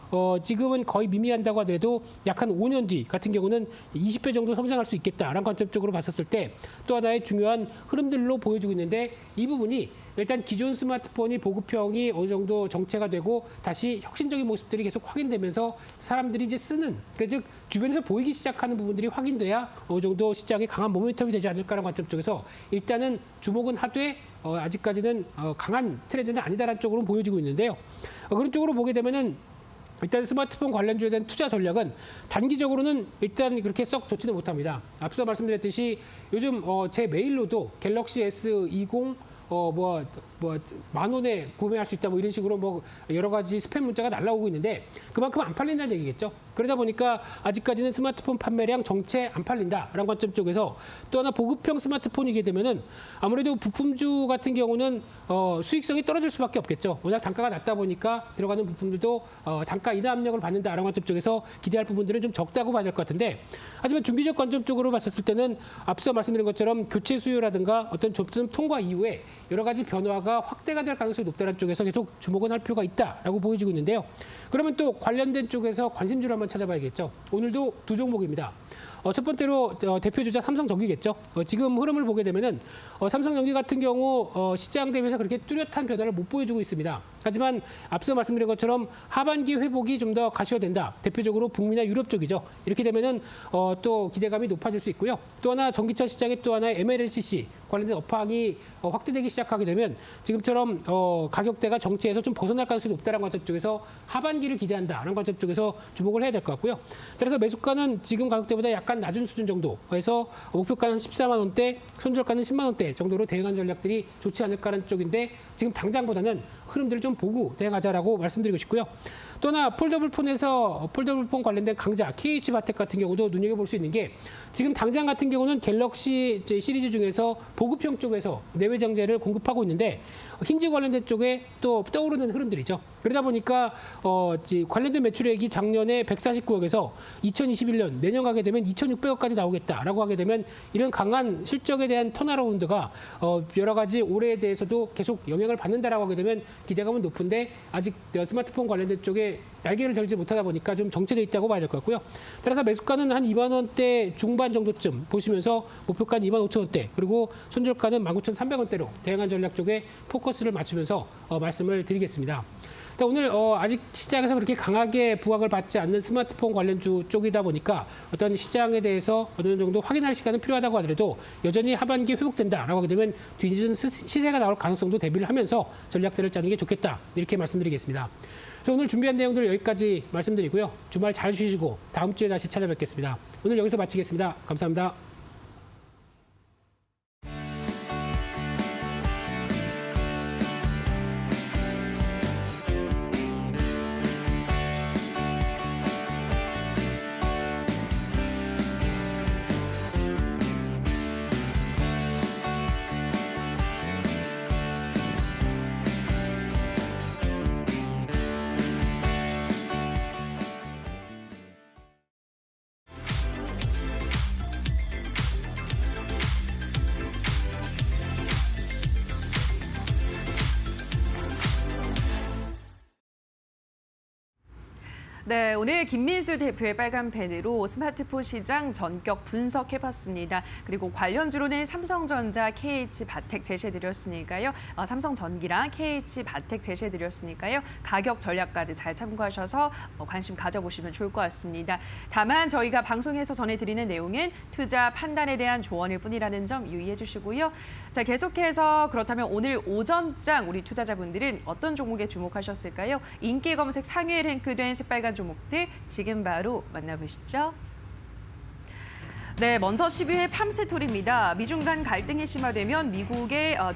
지금은 거의 미미한다고 하더라도 약 한 5년 뒤 같은 경우는 20배 정도 성장할 수 있겠다라는 관점 쪽으로 봤었을 때 또 하나의 중요한 흐름들로 보여주고 있는데 이 부분이 일단 기존 스마트폰이 보급형이 어느 정도 정체가 되고 다시 혁신적인 모습들이 계속 확인되면서 사람들이 이제 쓰는, 즉 주변에서 보이기 시작하는 부분들이 확인돼야 어느 정도 시장에 강한 모멘텀이 되지 않을까라는 관점 쪽에서 일단은 주목은 하되 아직까지는 강한 트렌드는 아니다라는 쪽으로 보여지고 있는데요. 그런 쪽으로 보게 되면은 일단 스마트폰 관련주에 대한 투자 전략은 단기적으로는 일단 그렇게 썩 좋지는 못합니다. 앞서 말씀드렸듯이 요즘 제 메일로도 갤럭시 S20 만 원에 구매할 수 있다 뭐 이런 식으로 뭐 여러 가지 스팸 문자가 날라오고 있는데 그만큼 안 팔린다는 얘기겠죠. 그러다 보니까 아직까지는 스마트폰 판매량 정체 안 팔린다라는 관점 쪽에서 또 하나 보급형 스마트폰이게 되면은 아무래도 부품주 같은 경우는 수익성이 떨어질 수밖에 없겠죠. 워낙 단가가 낮다 보니까 들어가는 부품들도 단가 인하 압력을 받는다라는 관점 쪽에서 기대할 부분들은 좀 적다고 봐야 될 것 같은데 하지만 중기적 관점 쪽으로 봤었을 때는 앞서 말씀드린 것처럼 교체 수요라든가 어떤 접점 통과 이후에 여러 가지 변화가 확대가 될 가능성이 높다는 쪽에서 계속 주목은 할 필요가 있다라고 보여지고 있는데요. 그러면 또 관련된 쪽에서 관심주를 한번 찾아봐야겠죠. 오늘도 두 종목입니다. 첫 번째로 대표주자 삼성전기겠죠. 지금 흐름을 보게 되면은 삼성전기 같은 경우 시장 대비해서 그렇게 뚜렷한 변화를 못 보여주고 있습니다. 하지만 앞서 말씀드린 것처럼 하반기 회복이 좀 더 가시화된다. 대표적으로 북미나 유럽 쪽이죠. 이렇게 되면은 또 기대감이 높아질 수 있고요. 또 하나 전기차 시장의 또 하나의 MLCC 관련된 업황이 확대되기 시작하게 되면 지금처럼 가격대가 정체에서 좀 벗어날 가능성이 높다는 관점 쪽에서 하반기를 기대한다는 관점 쪽에서 주목을 해야 될 것 같고요. 따라서 매수가는 지금 가격대보다 약간 낮은 수준 정도에서 목표가는 14만 원대, 손절가는 10만 원대 정도로 대응한 전략들이 좋지 않을까라는 쪽인데 지금 당장보다는 흐름들을 좀 보고 대응하자라고 말씀드리고 싶고요. 또 하나 폴더블 폰 관련된 강자 KH바텍 같은 경우도 눈여겨볼 수 있는 게 지금 당장 같은 경우는 갤럭시 시리즈 중에서 보급형 쪽에서 내외 정제를 공급하고 있는데 힌지 관련된 쪽에 또 떠오르는 흐름들이죠. 그러다 보니까 관련된 매출액이 작년에 149억에서 2021년 내년 가게 되면 2,600억까지 나오겠다라고 하게 되면 이런 강한 실적에 대한 턴어라운드가 여러 가지 올해에 대해서도 계속 영향을 받는다라고 하게 되면 기대감은 높은데 아직 스마트폰 관련된 쪽에 날개를 달지 못하다 보니까 좀 정체되어 있다고 봐야 될 것 같고요. 따라서 매수가는 한 2만 원대 중반 정도쯤 보시면서 목표가는 2만 5천 원대 그리고 손절가는 19,300원대로 대응한 전략 쪽에 포커스를 맞추면서 말씀을 드리겠습니다. 오늘 아직 시장에서 그렇게 강하게 부각을 받지 않는 스마트폰 관련주 쪽이다 보니까 어떤 시장에 대해서 어느 정도 확인할 시간은 필요하다고 하더라도 여전히 하반기에 회복된다라고 하게 되면 뒤늦은 시세가 나올 가능성도 대비를 하면서 전략들을 짜는 게 좋겠다 이렇게 말씀드리겠습니다. 그래서 오늘 준비한 내용들 여기까지 말씀드리고요. 주말 잘 쉬시고 다음 주에 다시 찾아뵙겠습니다. 오늘 여기서 마치겠습니다. 감사합니다. 네, 오늘 김민수 대표의 빨간 펜으로 스마트폰 시장 전격 분석해봤습니다. 그리고 관련주로는 삼성전자, KH바텍 제시해드렸으니까요. 삼성전기랑 KH바텍 제시해드렸으니까요. 가격 전략까지 잘 참고하셔서 관심 가져보시면 좋을 것 같습니다. 다만 저희가 방송에서 전해드리는 내용은 투자 판단에 대한 조언일 뿐이라는 점 유의해 주시고요. 자, 계속해서 그렇다면 오늘 오전장 우리 투자자분들은 어떤 종목에 주목하셨을까요? 인기 검색 상위에 랭크된 새빨간 종목들 지금 바로 만나보시죠. 네, 먼저 12회 팜스토리입니다. 미중 간 갈등이 심화되면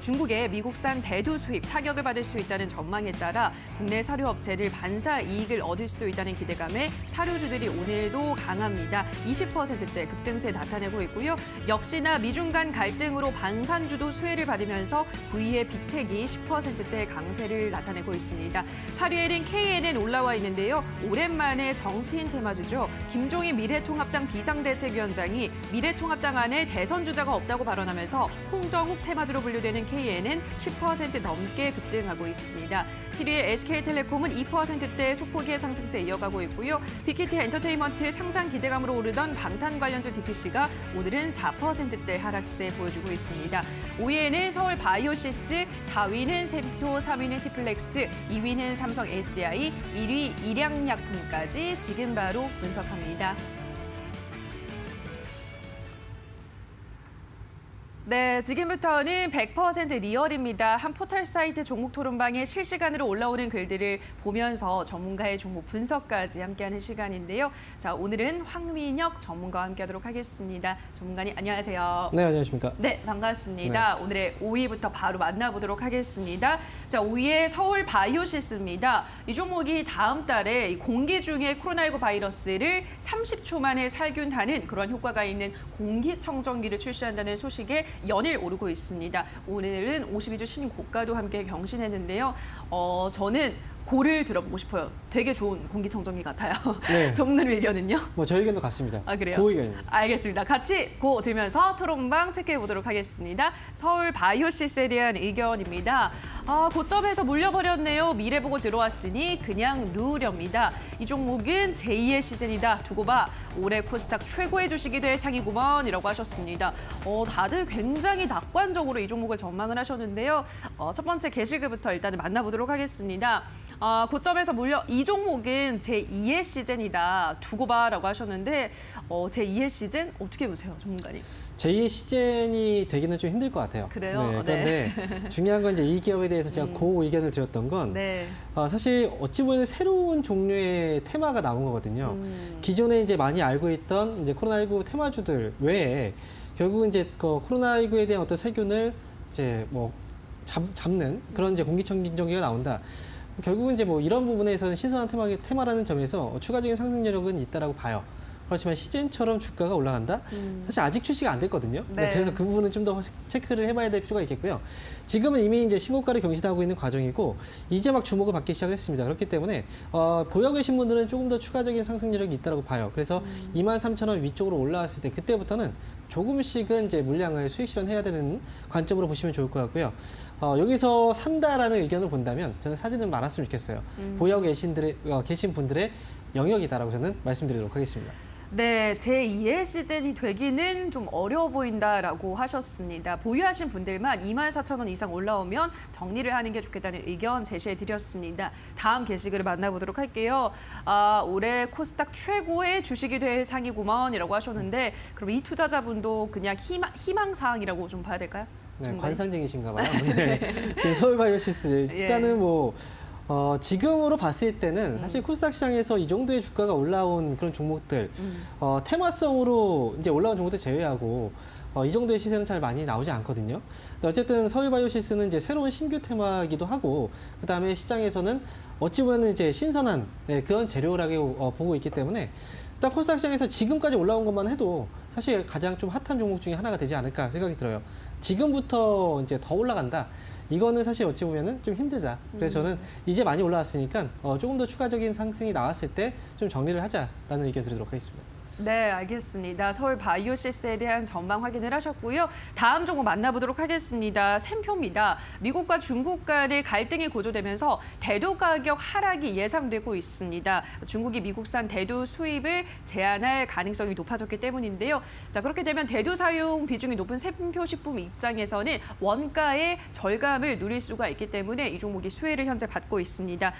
중국의 미국산 대두 수입 타격을 받을 수 있다는 전망에 따라 국내 사료업체들 반사 이익을 얻을 수도 있다는 기대감에 사료주들이 오늘도 강합니다. 20%대 급등세 나타내고 있고요. 역시나 미중 간 갈등으로 방산주도 수혜를 받으면서 V의 빅텍이 10%대 강세를 나타내고 있습니다. 하루에는 KNN 올라와 있는데요. 오랜만에 정치인 테마주죠. 김종인 미래통합당 비상대책위원장이 미래통합당 안에 대선 주자가 없다고 발언하면서 홍정욱 테마주로 분류되는 KN은 10% 넘게 급등하고 있습니다. 7위의 SK텔레콤은 2%대 소폭의 상승세 이어가고 있고요. 빅히트 엔터테인먼트 상장 기대감으로 오르던 방탄 관련주 DPC가 오늘은 4%대 하락세 보여주고 있습니다. 5위에는 서울 바이오시스, 4위는 샘표, 3위는 티플렉스, 2위는 삼성 SDI, 1위 일양약품까지 지금 바로 분석합니다. 네, 지금부터는 100% 리얼입니다. 한 포털 사이트 종목 토론방에 실시간으로 올라오는 글들을 보면서 전문가의 종목 분석까지 함께하는 시간인데요. 자, 오늘은 황민혁 전문가와 함께하도록 하겠습니다. 전문가님 안녕하세요. 네, 안녕하십니까. 네, 반갑습니다. 네. 오늘의 5위부터 바로 만나보도록 하겠습니다. 자, 5위의 서울 바이오시스입니다. 이 종목이 다음 달에 공기 중에 코로나19 바이러스를 30초 만에 살균하는 그런 효과가 있는 공기청정기를 출시한다는 소식에 연일 오르고 있습니다. 오늘은 52주 신고가도 함께 경신했는데요. 저는 고를 들어보고 싶어요. 되게 좋은 공기청정기 같아요. 네. 전문가님 의견은요? 뭐 저희 의견도 같습니다. 아, 그래요? 고 의견입니다. 알겠습니다. 같이 고 들면서 토론방 체크해 보도록 하겠습니다. 서울 바이오시스에 대한 의견입니다. 고점에서 물려버렸네요. 미래 보고 들어왔으니 그냥 누우렵니다. 이 종목은 제2의 시즌이다. 두고 봐. 올해 코스닥 최고의 주식이 될 상이구먼 이라고 하셨습니다. 다들 굉장히 낙관적으로 이 종목을 전망을 하셨는데요. 첫 번째 게시글부터 일단은 만나보도록 하겠습니다. 고점에서 이 종목은 제2의 시즌이다. 두고 봐라고 하셨는데 제2의 시즌 어떻게 보세요, 전문가님? 제2의 시즌이 되기는 좀 힘들 것 같아요. 그래요? 네, 그런데 중요한 건 이제 이 기업에 대해서 제가 고 의견을 드렸던 건 네. 사실 어찌 보면 새로운 종류의 테마가 나온 거거든요. 기존에 이제 많이 알고 있던 이제 코로나19 테마주들 외에 결국은 이제 그 코로나19에 대한 어떤 세균을 이제 뭐 잡는 그런 이제 공기청정기가 나온다. 결국은 이제 뭐 이런 부분에서는 신선한 테마라는 점에서 추가적인 상승 여력은 있다라고 봐요. 그렇지만 시즌처럼 주가가 올라간다? 사실 아직 출시가 안 됐거든요. 네. 그래서 그 부분은 좀 더 체크를 해봐야 될 필요가 있겠고요. 지금은 이미 이제 신고가를 경신하고 있는 과정이고 이제 막 주목을 받기 시작을 했습니다. 그렇기 때문에 보유 계신 분들은 조금 더 추가적인 상승 여력이 있다고 봐요. 그래서 23,000원 위쪽으로 올라왔을 때 그때부터는 조금씩은 이제 물량을 수익 실현해야 되는 관점으로 보시면 좋을 것 같고요. 여기서 산다라는 의견을 본다면 저는 사진은 많았으면 좋겠어요. 보유 계신 분들의 영역이다라고 저는 말씀드리도록 하겠습니다. 네, 제2의 시즌이 되기는 좀 어려워 보인다라고 하셨습니다. 보유하신 분들만 24,000원 이상 올라오면 정리를 하는 게 좋겠다는 의견 제시해 드렸습니다. 다음 게시글을 만나보도록 할게요. 올해 코스닥 최고의 주식이 될 상이구먼이라고 하셨는데 그럼 이 투자자분도 그냥 희망사항이라고 좀 봐야 될까요? 네, 전문가님? 관상쟁이신가 봐요. 네. 지금 서울바이오시스 일단은 뭐 지금으로 봤을 때는 사실 코스닥 시장에서 이 정도의 주가가 올라온 그런 종목들, 테마성으로 이제 올라온 종목들 제외하고 이 정도의 시세는 잘 많이 나오지 않거든요. 근데 어쨌든 서울바이오시스는 이제 새로운 신규 테마이기도 하고, 그 다음에 시장에서는 어찌 보면 이제 신선한 그런 재료라고 보고 있기 때문에 일단 코스닥 시장에서 지금까지 올라온 것만 해도 사실 가장 좀 핫한 종목 중에 하나가 되지 않을까 생각이 들어요. 지금부터 이제 더 올라간다. 이거는 사실 어찌 보면은 좀 힘들다. 그래서 저는 이제 많이 올라왔으니까 조금 더 추가적인 상승이 나왔을 때 좀 정리를 하자라는 의견 드리도록 하겠습니다. 네, 알겠습니다. 서울 바이오시스에 대한 전망 확인을 하셨고요. 다음 종목 만나보도록 하겠습니다. 샘표입니다. 미국과 중국 간의 갈등이 고조되면서 대두 가격 하락이 예상되고 있습니다. 중국이 미국산 대두 수입을 제한할 가능성이 높아졌기 때문인데요. 자, 그렇게 되면 대두 사용 비중이 높은 샘표 식품 입장에서는 원가의 절감을 누릴 수가 있기 때문에 이 종목이 수혜를 현재 받고 있습니다.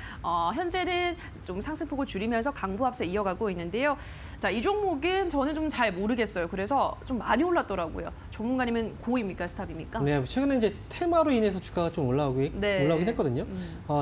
현재는 좀 상승폭을 줄이면서 강보합세 이어가고 있는데요. 자, 이 종목은 저는 좀 잘 모르겠어요. 그래서 좀 많이 올랐더라고요. 전문가님은 고입니까, 스탑입니까? 네, 최근에 이제 테마로 인해서 주가가 좀 올라오긴 했거든요.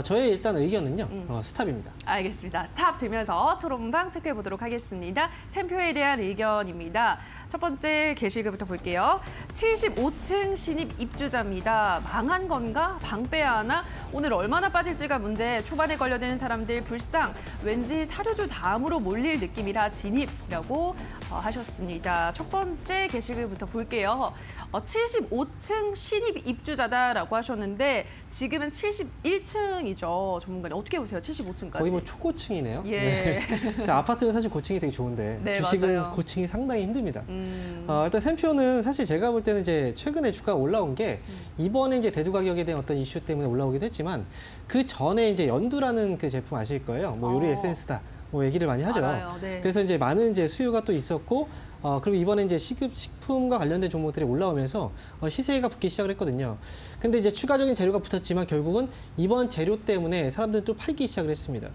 저의 일단 의견은요, 스탑입니다. 알겠습니다. 스탑 들면서 토론방 체크해 보도록 하겠습니다. 샘표에 대한 의견입니다. 첫 번째 게시글부터 볼게요. 75층 신입 입주자입니다. 망한 건가? 방 빼야 하나? 오늘 얼마나 빠질지가 문제. 초반에 걸려든 사람들 불상. 왠지 사료주 다음으로 몰릴 느낌이라 진입이라고 하셨습니다. 첫 번째 게시글부터 볼게요. 75층 신입 입주자다라고 하셨는데 지금은 71층이죠. 전문가님 어떻게 보세요? 75층까지. 거의 뭐 초고층이네요. 예. 네. 아파트는 사실 고층이 되게 좋은데 네, 주식은 맞아요. 고층이 상당히 힘듭니다. 일단 샘표는 사실 제가 볼 때는 이제 최근에 주가가 올라온 게 이번에 이제 대두 가격에 대한 어떤 이슈 때문에 올라오기도 했지만 그 전에 이제 연두라는 그 제품 아실 거예요. 뭐 요리 에센스다. 뭐 얘기를 많이 하죠. 알아요. 네. 그래서 이제 많은 이제 수요가 또 있었고, 그리고 이번에 이제 식품과 관련된 종목들이 올라오면서 시세가 붙기 시작을 했거든요. 근데 이제 추가적인 재료가 붙었지만 결국은 이번 재료 때문에 사람들은 또 팔기 시작을 했습니다.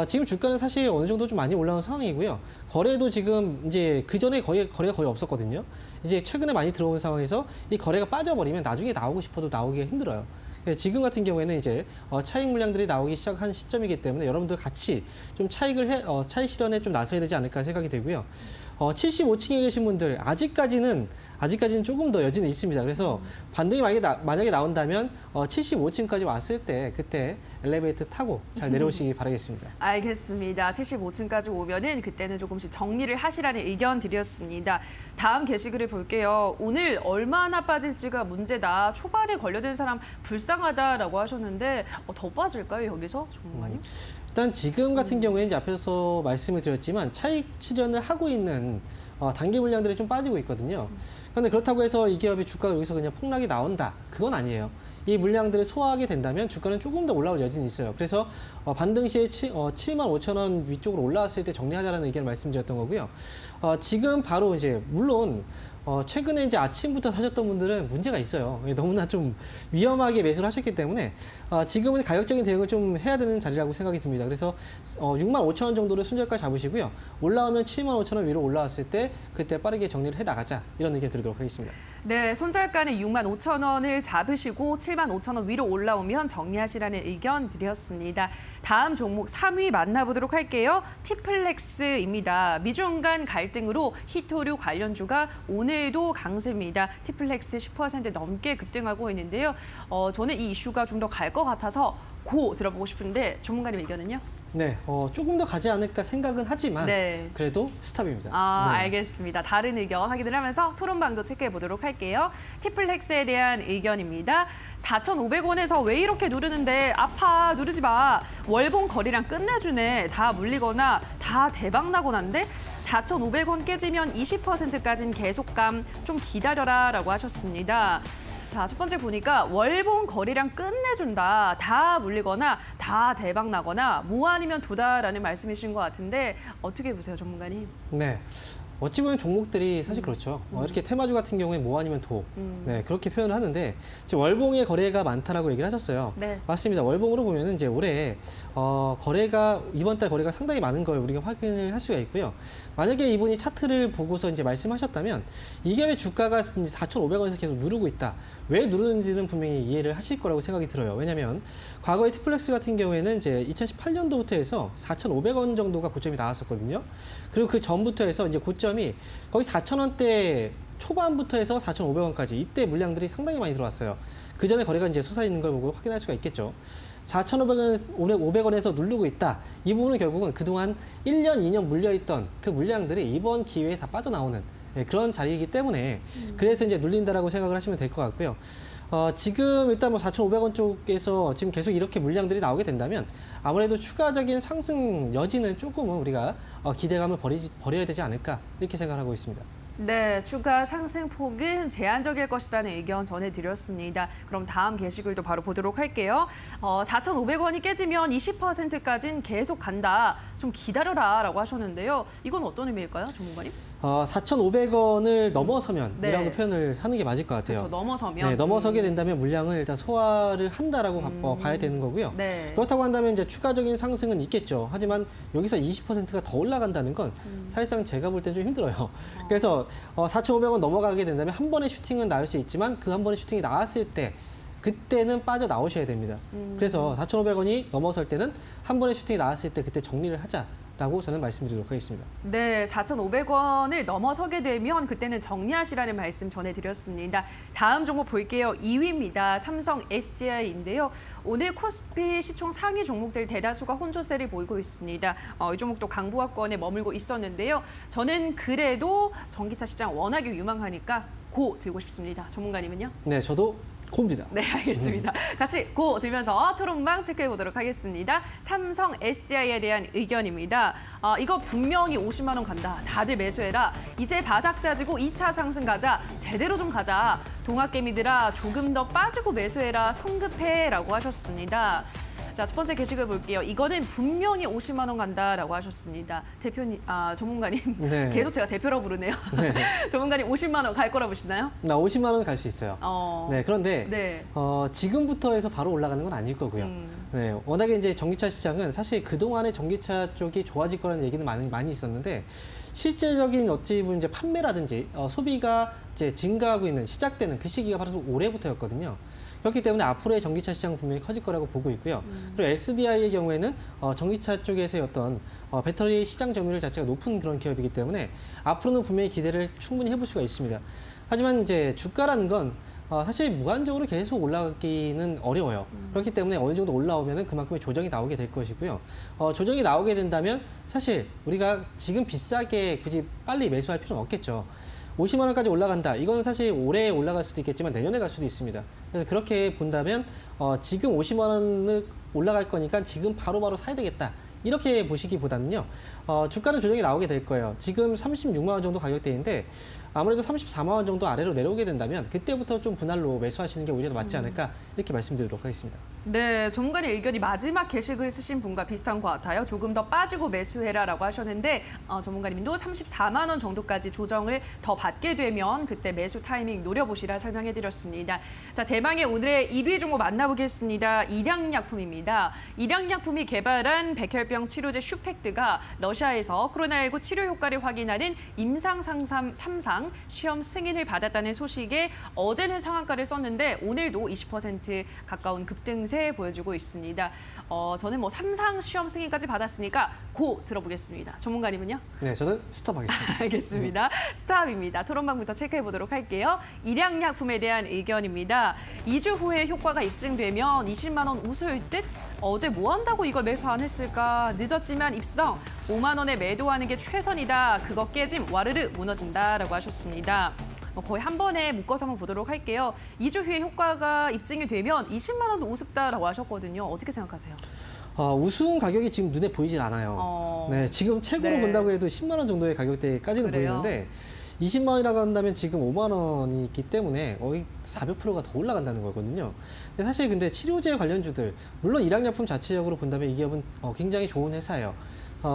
지금 주가는 사실 어느 정도 좀 많이 올라온 상황이고요. 거래도 지금 이제 그 전에 거래가 거의 없었거든요. 이제 최근에 많이 들어온 상황에서 이 거래가 빠져버리면 나중에 나오고 싶어도 나오기가 힘들어요. 지금 같은 경우에는 이제 차익 물량들이 나오기 시작한 시점이기 때문에 여러분들 같이 좀 차익 실현에 좀 나서야 되지 않을까 생각이 되고요. 75층에 계신 분들 아직까지는 조금 더 여지는 있습니다. 그래서 반등이 만약에 나온다면 75층까지 왔을 때 그때 엘리베이터 타고 잘 내려오시기 바라겠습니다. 알겠습니다. 75층까지 오면은 그때는 조금씩 정리를 하시라는 의견 드렸습니다. 다음 게시글을 볼게요. 오늘 얼마나 빠질지가 문제다. 초반에 걸려든 사람 불쌍하다라고 하셨는데 더 빠질까요, 여기서 전문가님? 일단 지금 같은 경우에 이제 앞에서 말씀을 드렸지만 차익 실현을 하고 있는 단기 물량들이 좀 빠지고 있거든요. 그런데 그렇다고 해서 이 기업의 주가가 여기서 그냥 폭락이 나온다. 그건 아니에요. 이 물량들을 소화하게 된다면 주가는 조금 더 올라올 여지는 있어요. 그래서 반등 시에 75,000원 위쪽으로 올라왔을 때 정리하자라는 의견을 말씀드렸던 거고요. 지금 바로 이제 물론 최근에 이제 아침부터 사셨던 분들은 문제가 있어요. 너무나 좀 위험하게 매수를 하셨기 때문에 지금은 가격적인 대응을 좀 해야 되는 자리라고 생각이 듭니다. 그래서 65,000원 정도를 손절가 잡으시고요. 올라오면 75,000원 위로 올라왔을 때 그때 빠르게 정리를 해 나가자 이런 의견 드리도록 하겠습니다. 네, 손절가는 65,000원을 잡으시고 75,000원 위로 올라오면 정리하시라는 의견 드렸습니다. 다음 종목 3위 만나보도록 할게요. 티플렉스입니다. 미중 간 갈등으로 히토류 관련주가 오늘도 강세입니다. 티플렉스 10% 넘게 급등하고 있는데요. 저는 이 이슈가 좀 더 갈 것 같아서 고 들어보고 싶은데 전문가님 의견은요? 네, 조금 더 가지 않을까 생각은 하지만 네. 그래도 스탑입니다. 네. 네. 알겠습니다. 다른 의견 확인을 하면서 토론방도 체크해 보도록 할게요. 티플렉스에 대한 의견입니다. 4,500원에서 왜 이렇게 누르는데 아파 누르지 마. 월봉 거리랑 끝내주네. 다 물리거나 다 대박 나고난데 4,500원 깨지면 20%까지는 계속감 좀 기다려라 라고 하셨습니다. 자, 첫 번째 보니까 월봉 거래량 끝내준다. 다 물리거나 다 대박 나거나 뭐 아니면 도다라는 말씀이신 것 같은데 어떻게 보세요, 전문가님? 네. 어찌 보면 종목들이 사실 그렇죠. 이렇게 테마주 같은 경우에 뭐 아니면 도. 네, 그렇게 표현을 하는데 지금 월봉의 거래가 많다라고 얘기를 하셨어요. 네. 맞습니다. 월봉으로 보면은 이제 올해 거래가 이번 달 거래가 상당히 많은 걸 우리가 확인을 할 수가 있고요. 만약에 이분이 차트를 보고서 이제 말씀하셨다면 이게 왜 주가가 4,500원에서 계속 누르고 있다. 왜 누르는지는 분명히 이해를 하실 거라고 생각이 들어요. 왜냐하면 과거에 티플렉스 같은 경우에는 이제 2018년도부터 해서 4,500원 정도가 고점이 나왔었거든요. 그리고 그 전부터 해서 이제 고점이 거의 4,000원대 초반부터 해서 4,500원까지 이때 물량들이 상당히 많이 들어왔어요. 그 전에 거래가 이제 솟아있는 걸 보고 확인할 수가 있겠죠. 4,500원에서 누르고 있다. 이 부분은 결국은 그동안 1년, 2년 물려있던 그 물량들이 이번 기회에 다 빠져나오는 그런 자리이기 때문에 그래서 이제 눌린다라고 생각을 하시면 될 것 같고요. 지금 일단 뭐 4,500원 쪽에서 지금 계속 이렇게 물량들이 나오게 된다면 아무래도 추가적인 상승 여지는 조금은 우리가 기대감을 버려야 되지 않을까 이렇게 생각하고 있습니다. 네, 추가 상승폭은 제한적일 것이라는 의견 전해드렸습니다. 그럼 다음 게시글도 바로 보도록 할게요. 4,500원이 깨지면 20%까지는 계속 간다. 좀 기다려라 라고 하셨는데요. 이건 어떤 의미일까요, 전문가님? 4,500원을 넘어서면 네. 이라고 표현을 하는 게 맞을 것 같아요. 그렇죠, 넘어서면. 네, 넘어서게 된다면 물량을 일단 소화를 한다라고 봐야 되는 거고요. 네. 그렇다고 한다면 이제 추가적인 상승은 있겠죠. 하지만 여기서 20%가 더 올라간다는 건 사실상 제가 볼 땐 좀 힘들어요. 그래서 4,500원 넘어가게 된다면 한 번의 슈팅은 나올 수 있지만 그 한 번의 슈팅이 나왔을 때 그때는 빠져나오셔야 됩니다. 그래서 4,500원이 넘어설 때는 한 번의 슈팅이 나왔을 때 그때 정리를 하자라고 저는 말씀드리도록 하겠습니다. 네, 4,500원을 넘어서게 되면 그때는 정리하시라는 말씀 전해드렸습니다. 다음 종목 볼게요. 2위입니다. 삼성 SDI인데요. 오늘 코스피 시총 상위 종목들 대다수가 혼조세를 보이고 있습니다. 이 종목도 강보합권에 머물고 있었는데요. 저는 그래도 전기차 시장 워낙에 유망하니까 고 들고 싶습니다. 전문가님은요? 네, 저도 고입니다. 네, 알겠습니다. 같이 고 들면서 토론방 체크해 보도록 하겠습니다. 삼성 SDI에 대한 의견입니다. 이거 분명히 50만 원 간다. 다들 매수해라. 이제 바닥 다지고 2차 상승 가자. 제대로 좀 가자. 동학개미들아 조금 더 빠지고 매수해라. 성급해라고 하셨습니다. 자, 첫 번째 게시글 볼게요. 이거는 분명히 50만 원 간다라고 하셨습니다. 대표님, 전문가님. 네. 계속 제가 대표라고 부르네요. 전문가님 50만 원 갈 거라 보시나요? 나 50만 원 갈 수 있어요. 네, 그런데 네. 지금부터 해서 바로 올라가는 건 아닐 거고요. 네, 워낙에 이제 전기차 시장은 사실 그동안에 전기차 쪽이 좋아질 거라는 얘기는 많이 있었는데 실제적인 어찌 보면 이제 판매라든지 소비가 이제 증가하고 있는 시작되는 그 시기가 바로 올해부터였거든요. 그렇기 때문에 앞으로의 전기차 시장은 분명히 커질 거라고 보고 있고요. 그리고 SDI의 경우에는 전기차 쪽에서의 어떤 배터리 시장 점유율 자체가 높은 그런 기업이기 때문에 앞으로는 분명히 기대를 충분히 해볼 수가 있습니다. 하지만 이제 주가라는 건 사실 무한적으로 계속 올라가기는 어려워요. 그렇기 때문에 어느 정도 올라오면 그만큼의 조정이 나오게 될 것이고요. 조정이 나오게 된다면 사실 우리가 지금 비싸게 굳이 빨리 매수할 필요는 없겠죠. 50만 원까지 올라간다. 이건 사실 올해 올라갈 수도 있겠지만 내년에 갈 수도 있습니다. 그래서 그렇게 본다면 지금 50만 원을 올라갈 거니까 지금 바로바로 사야 되겠다. 이렇게 보시기보다는요. 주가는 조정이 나오게 될 거예요. 지금 36만 원 정도 가격대인데 아무래도 34만 원 정도 아래로 내려오게 된다면 그때부터 좀 분할로 매수하시는 게 오히려 더 맞지 않을까 이렇게 말씀드리도록 하겠습니다. 네, 전문가의 의견이 마지막 게시글 쓰신 분과 비슷한 것 같아요. 조금 더 빠지고 매수해라라고 하셨는데 전문가님도 34만 원 정도까지 조정을 더 받게 되면 그때 매수 타이밍 노려보시라 설명해드렸습니다. 자, 대망의 오늘의 1위 종목 만나보겠습니다. 일양약품입니다. 일양약품이 개발한 백혈병 치료제 슈펙트가 러시아에서 코로나19 치료 효과를 확인하는 임상 3상 시험 승인을 받았다는 소식에 어제는 상한가를 썼는데 오늘도 20% 가까운 급등세 보여주고 있습니다. 저는 뭐 3상 시험 승인까지 받았으니까 고 들어보겠습니다. 전문가님은요? 네, 저는 스톱하겠습니다. 알겠습니다. 스탑입니다. 토론방부터 체크해 보도록 할게요. 일양약품에 대한 의견입니다. 2주 후에 효과가 입증되면 20만 원 우수일 듯? 어제 뭐 한다고 이걸 매수 안 했을까? 늦었지만 입성. 5만 원에 매도하는 게 최선이다. 그거 깨짐 와르르 무너진다라고 하셨습니다. 거의 한 번에 묶어서 한번 보도록 할게요. 2주 후에 효과가 입증이 되면 20만 원도 우습다라고 하셨거든요. 어떻게 생각하세요? 우수은 가격이 지금 눈에 보이질 않아요. 네, 지금 최고로 네. 본다고 해도 10만 원 정도의 가격대까지는 그래요? 보이는데 20만 원이라고 한다면 지금 5만 원이 있기 때문에 거의 400%가 더 올라간다는 거거든요. 근데 사실 근데 치료제 관련주들, 물론 일약약품 자체적으로 본다면 이 기업은 굉장히 좋은 회사예요.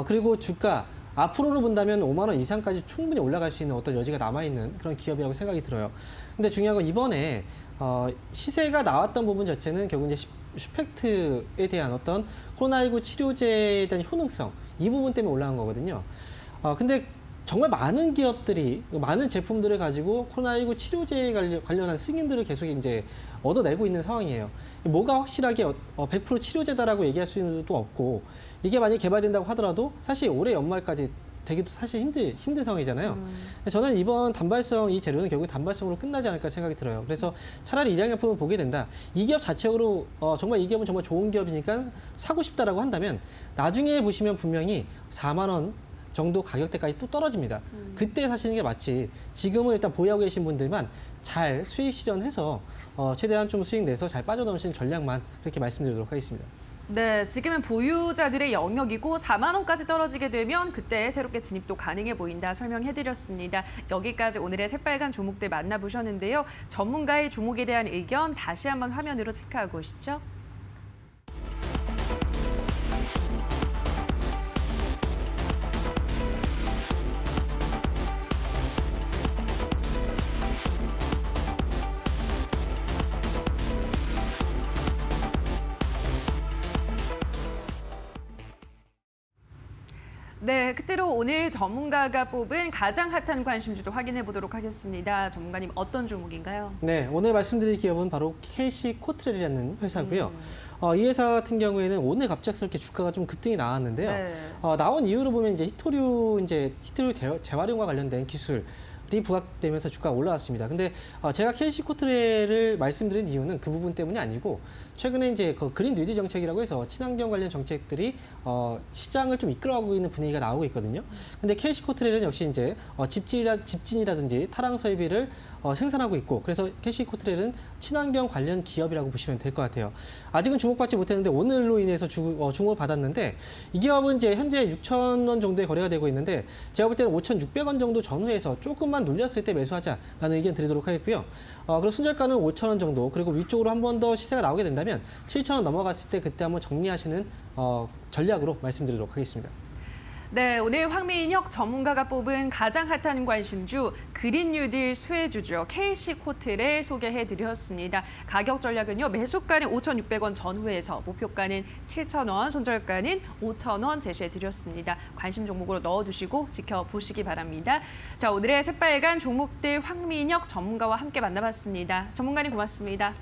그리고 주가 앞으로로 본다면 5만 원 이상까지 충분히 올라갈 수 있는 어떤 여지가 남아있는 그런 기업이라고 생각이 들어요. 근데 중요한 건 이번에 시세가 나왔던 부분 자체는 결국 이제 슈펙트에 대한 어떤 코로나19 치료제에 대한 효능성, 이 부분 때문에 올라간 거거든요. 근데 정말 많은 기업들이 많은 제품들을 가지고 코로나19 치료제에 관련한 승인들을 계속 이제 얻어내고 있는 상황이에요. 뭐가 확실하게 100% 치료제다라고 얘기할 수도 없고, 이게 만약에 개발된다고 하더라도 사실 올해 연말까지 되기도 사실 힘든 상황이잖아요. 저는 이번 단발성 이 재료는 결국 단발성으로 끝나지 않을까 생각이 들어요. 그래서 차라리 일약약품을 보게 된다. 이 기업 자체로 정말 이 기업은 정말 좋은 기업이니까 사고 싶다라고 한다면 나중에 보시면 분명히 4만 원 정도 가격대까지 또 떨어집니다. 그때 사시는 게 맞지. 지금은 일단 보유하고 계신 분들만 잘 수익 실현해서 최대한 좀 수익 내서 잘 빠져나오시는 전략만 그렇게 말씀드리도록 하겠습니다. 네, 지금은 보유자들의 영역이고 4만 원까지 떨어지게 되면 그때 새롭게 진입도 가능해 보인다 설명해드렸습니다. 여기까지 오늘의 새빨간 종목들 만나보셨는데요. 전문가의 종목에 대한 의견 다시 한번 화면으로 체크하고 오시죠. 네, 끝으로 오늘 전문가가 뽑은 가장 핫한 관심주도 확인해 보도록 하겠습니다. 전문가님 어떤 종목인가요? 네, 오늘 말씀드릴 기업은 바로 KC 코트렐이라는 회사고요. 이 회사 같은 경우에는 오늘 갑작스럽게 주가가 좀 급등이 나왔는데요. 네. 나온 이유로 보면 이제 히토류 재활용과 관련된 기술이 부각되면서 주가가 올라왔습니다. 근데 제가 KC 코트렐을 말씀드린 이유는 그 부분 때문이 아니고, 최근에 이제 그 그린 뉴딜 정책이라고 해서 친환경 관련 정책들이 시장을 좀 이끌어가고 있는 분위기가 나오고 있거든요. 근데 KC 코트렐은 역시 이제 집진이라든지 타랑 설비를 생산하고 있고, 그래서 KC 코트렐은 친환경 관련 기업이라고 보시면 될 것 같아요. 아직은 주목받지 못했는데 오늘로 인해서 주목을 받았는데, 이 기업은 이제 현재 6,000원 정도에 거래가 되고 있는데, 제가 볼 때는 5,600원 정도 전후에서 조금만 눌렸을 때 매수하자라는 의견 드리도록 하겠고요. 그리고 순저가는 5,000원 정도, 그리고 위쪽으로 한 번 더 시세가 나오게 된다면 7,000원 넘어갔을 때 그때 한번 정리하시는 전략으로 말씀드리도록 하겠습니다. 네, 오늘 황민혁 전문가가 뽑은 가장 핫한 관심주 그린 뉴딜 수혜주죠. KC 코트렐 소개해드렸습니다. 가격 전략은요. 매수가는 5,600원 전후에서 목표가는 7,000원, 손절가는 5,000원 제시해드렸습니다. 관심 종목으로 넣어두시고 지켜보시기 바랍니다. 자, 오늘의 새빨간 종목들 황민혁 전문가와 함께 만나봤습니다. 전문가님 고맙습니다.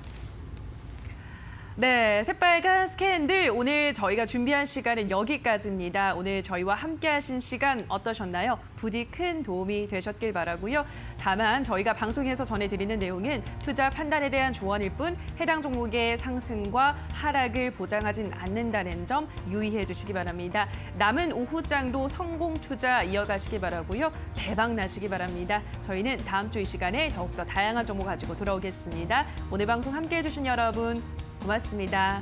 네, 새빨간 스캔들 오늘 저희가 준비한 시간은 여기까지입니다. 오늘 저희와 함께하신 시간 어떠셨나요? 부디 큰 도움이 되셨길 바라고요. 다만 저희가 방송에서 전해드리는 내용은 투자 판단에 대한 조언일 뿐 해당 종목의 상승과 하락을 보장하진 않는다는 점 유의해 주시기 바랍니다. 남은 오후장도 성공 투자 이어가시기 바라고요. 대박 나시기 바랍니다. 저희는 다음 주 이 시간에 더욱더 다양한 정보 가지고 돌아오겠습니다. 오늘 방송 함께해 주신 여러분 고맙습니다.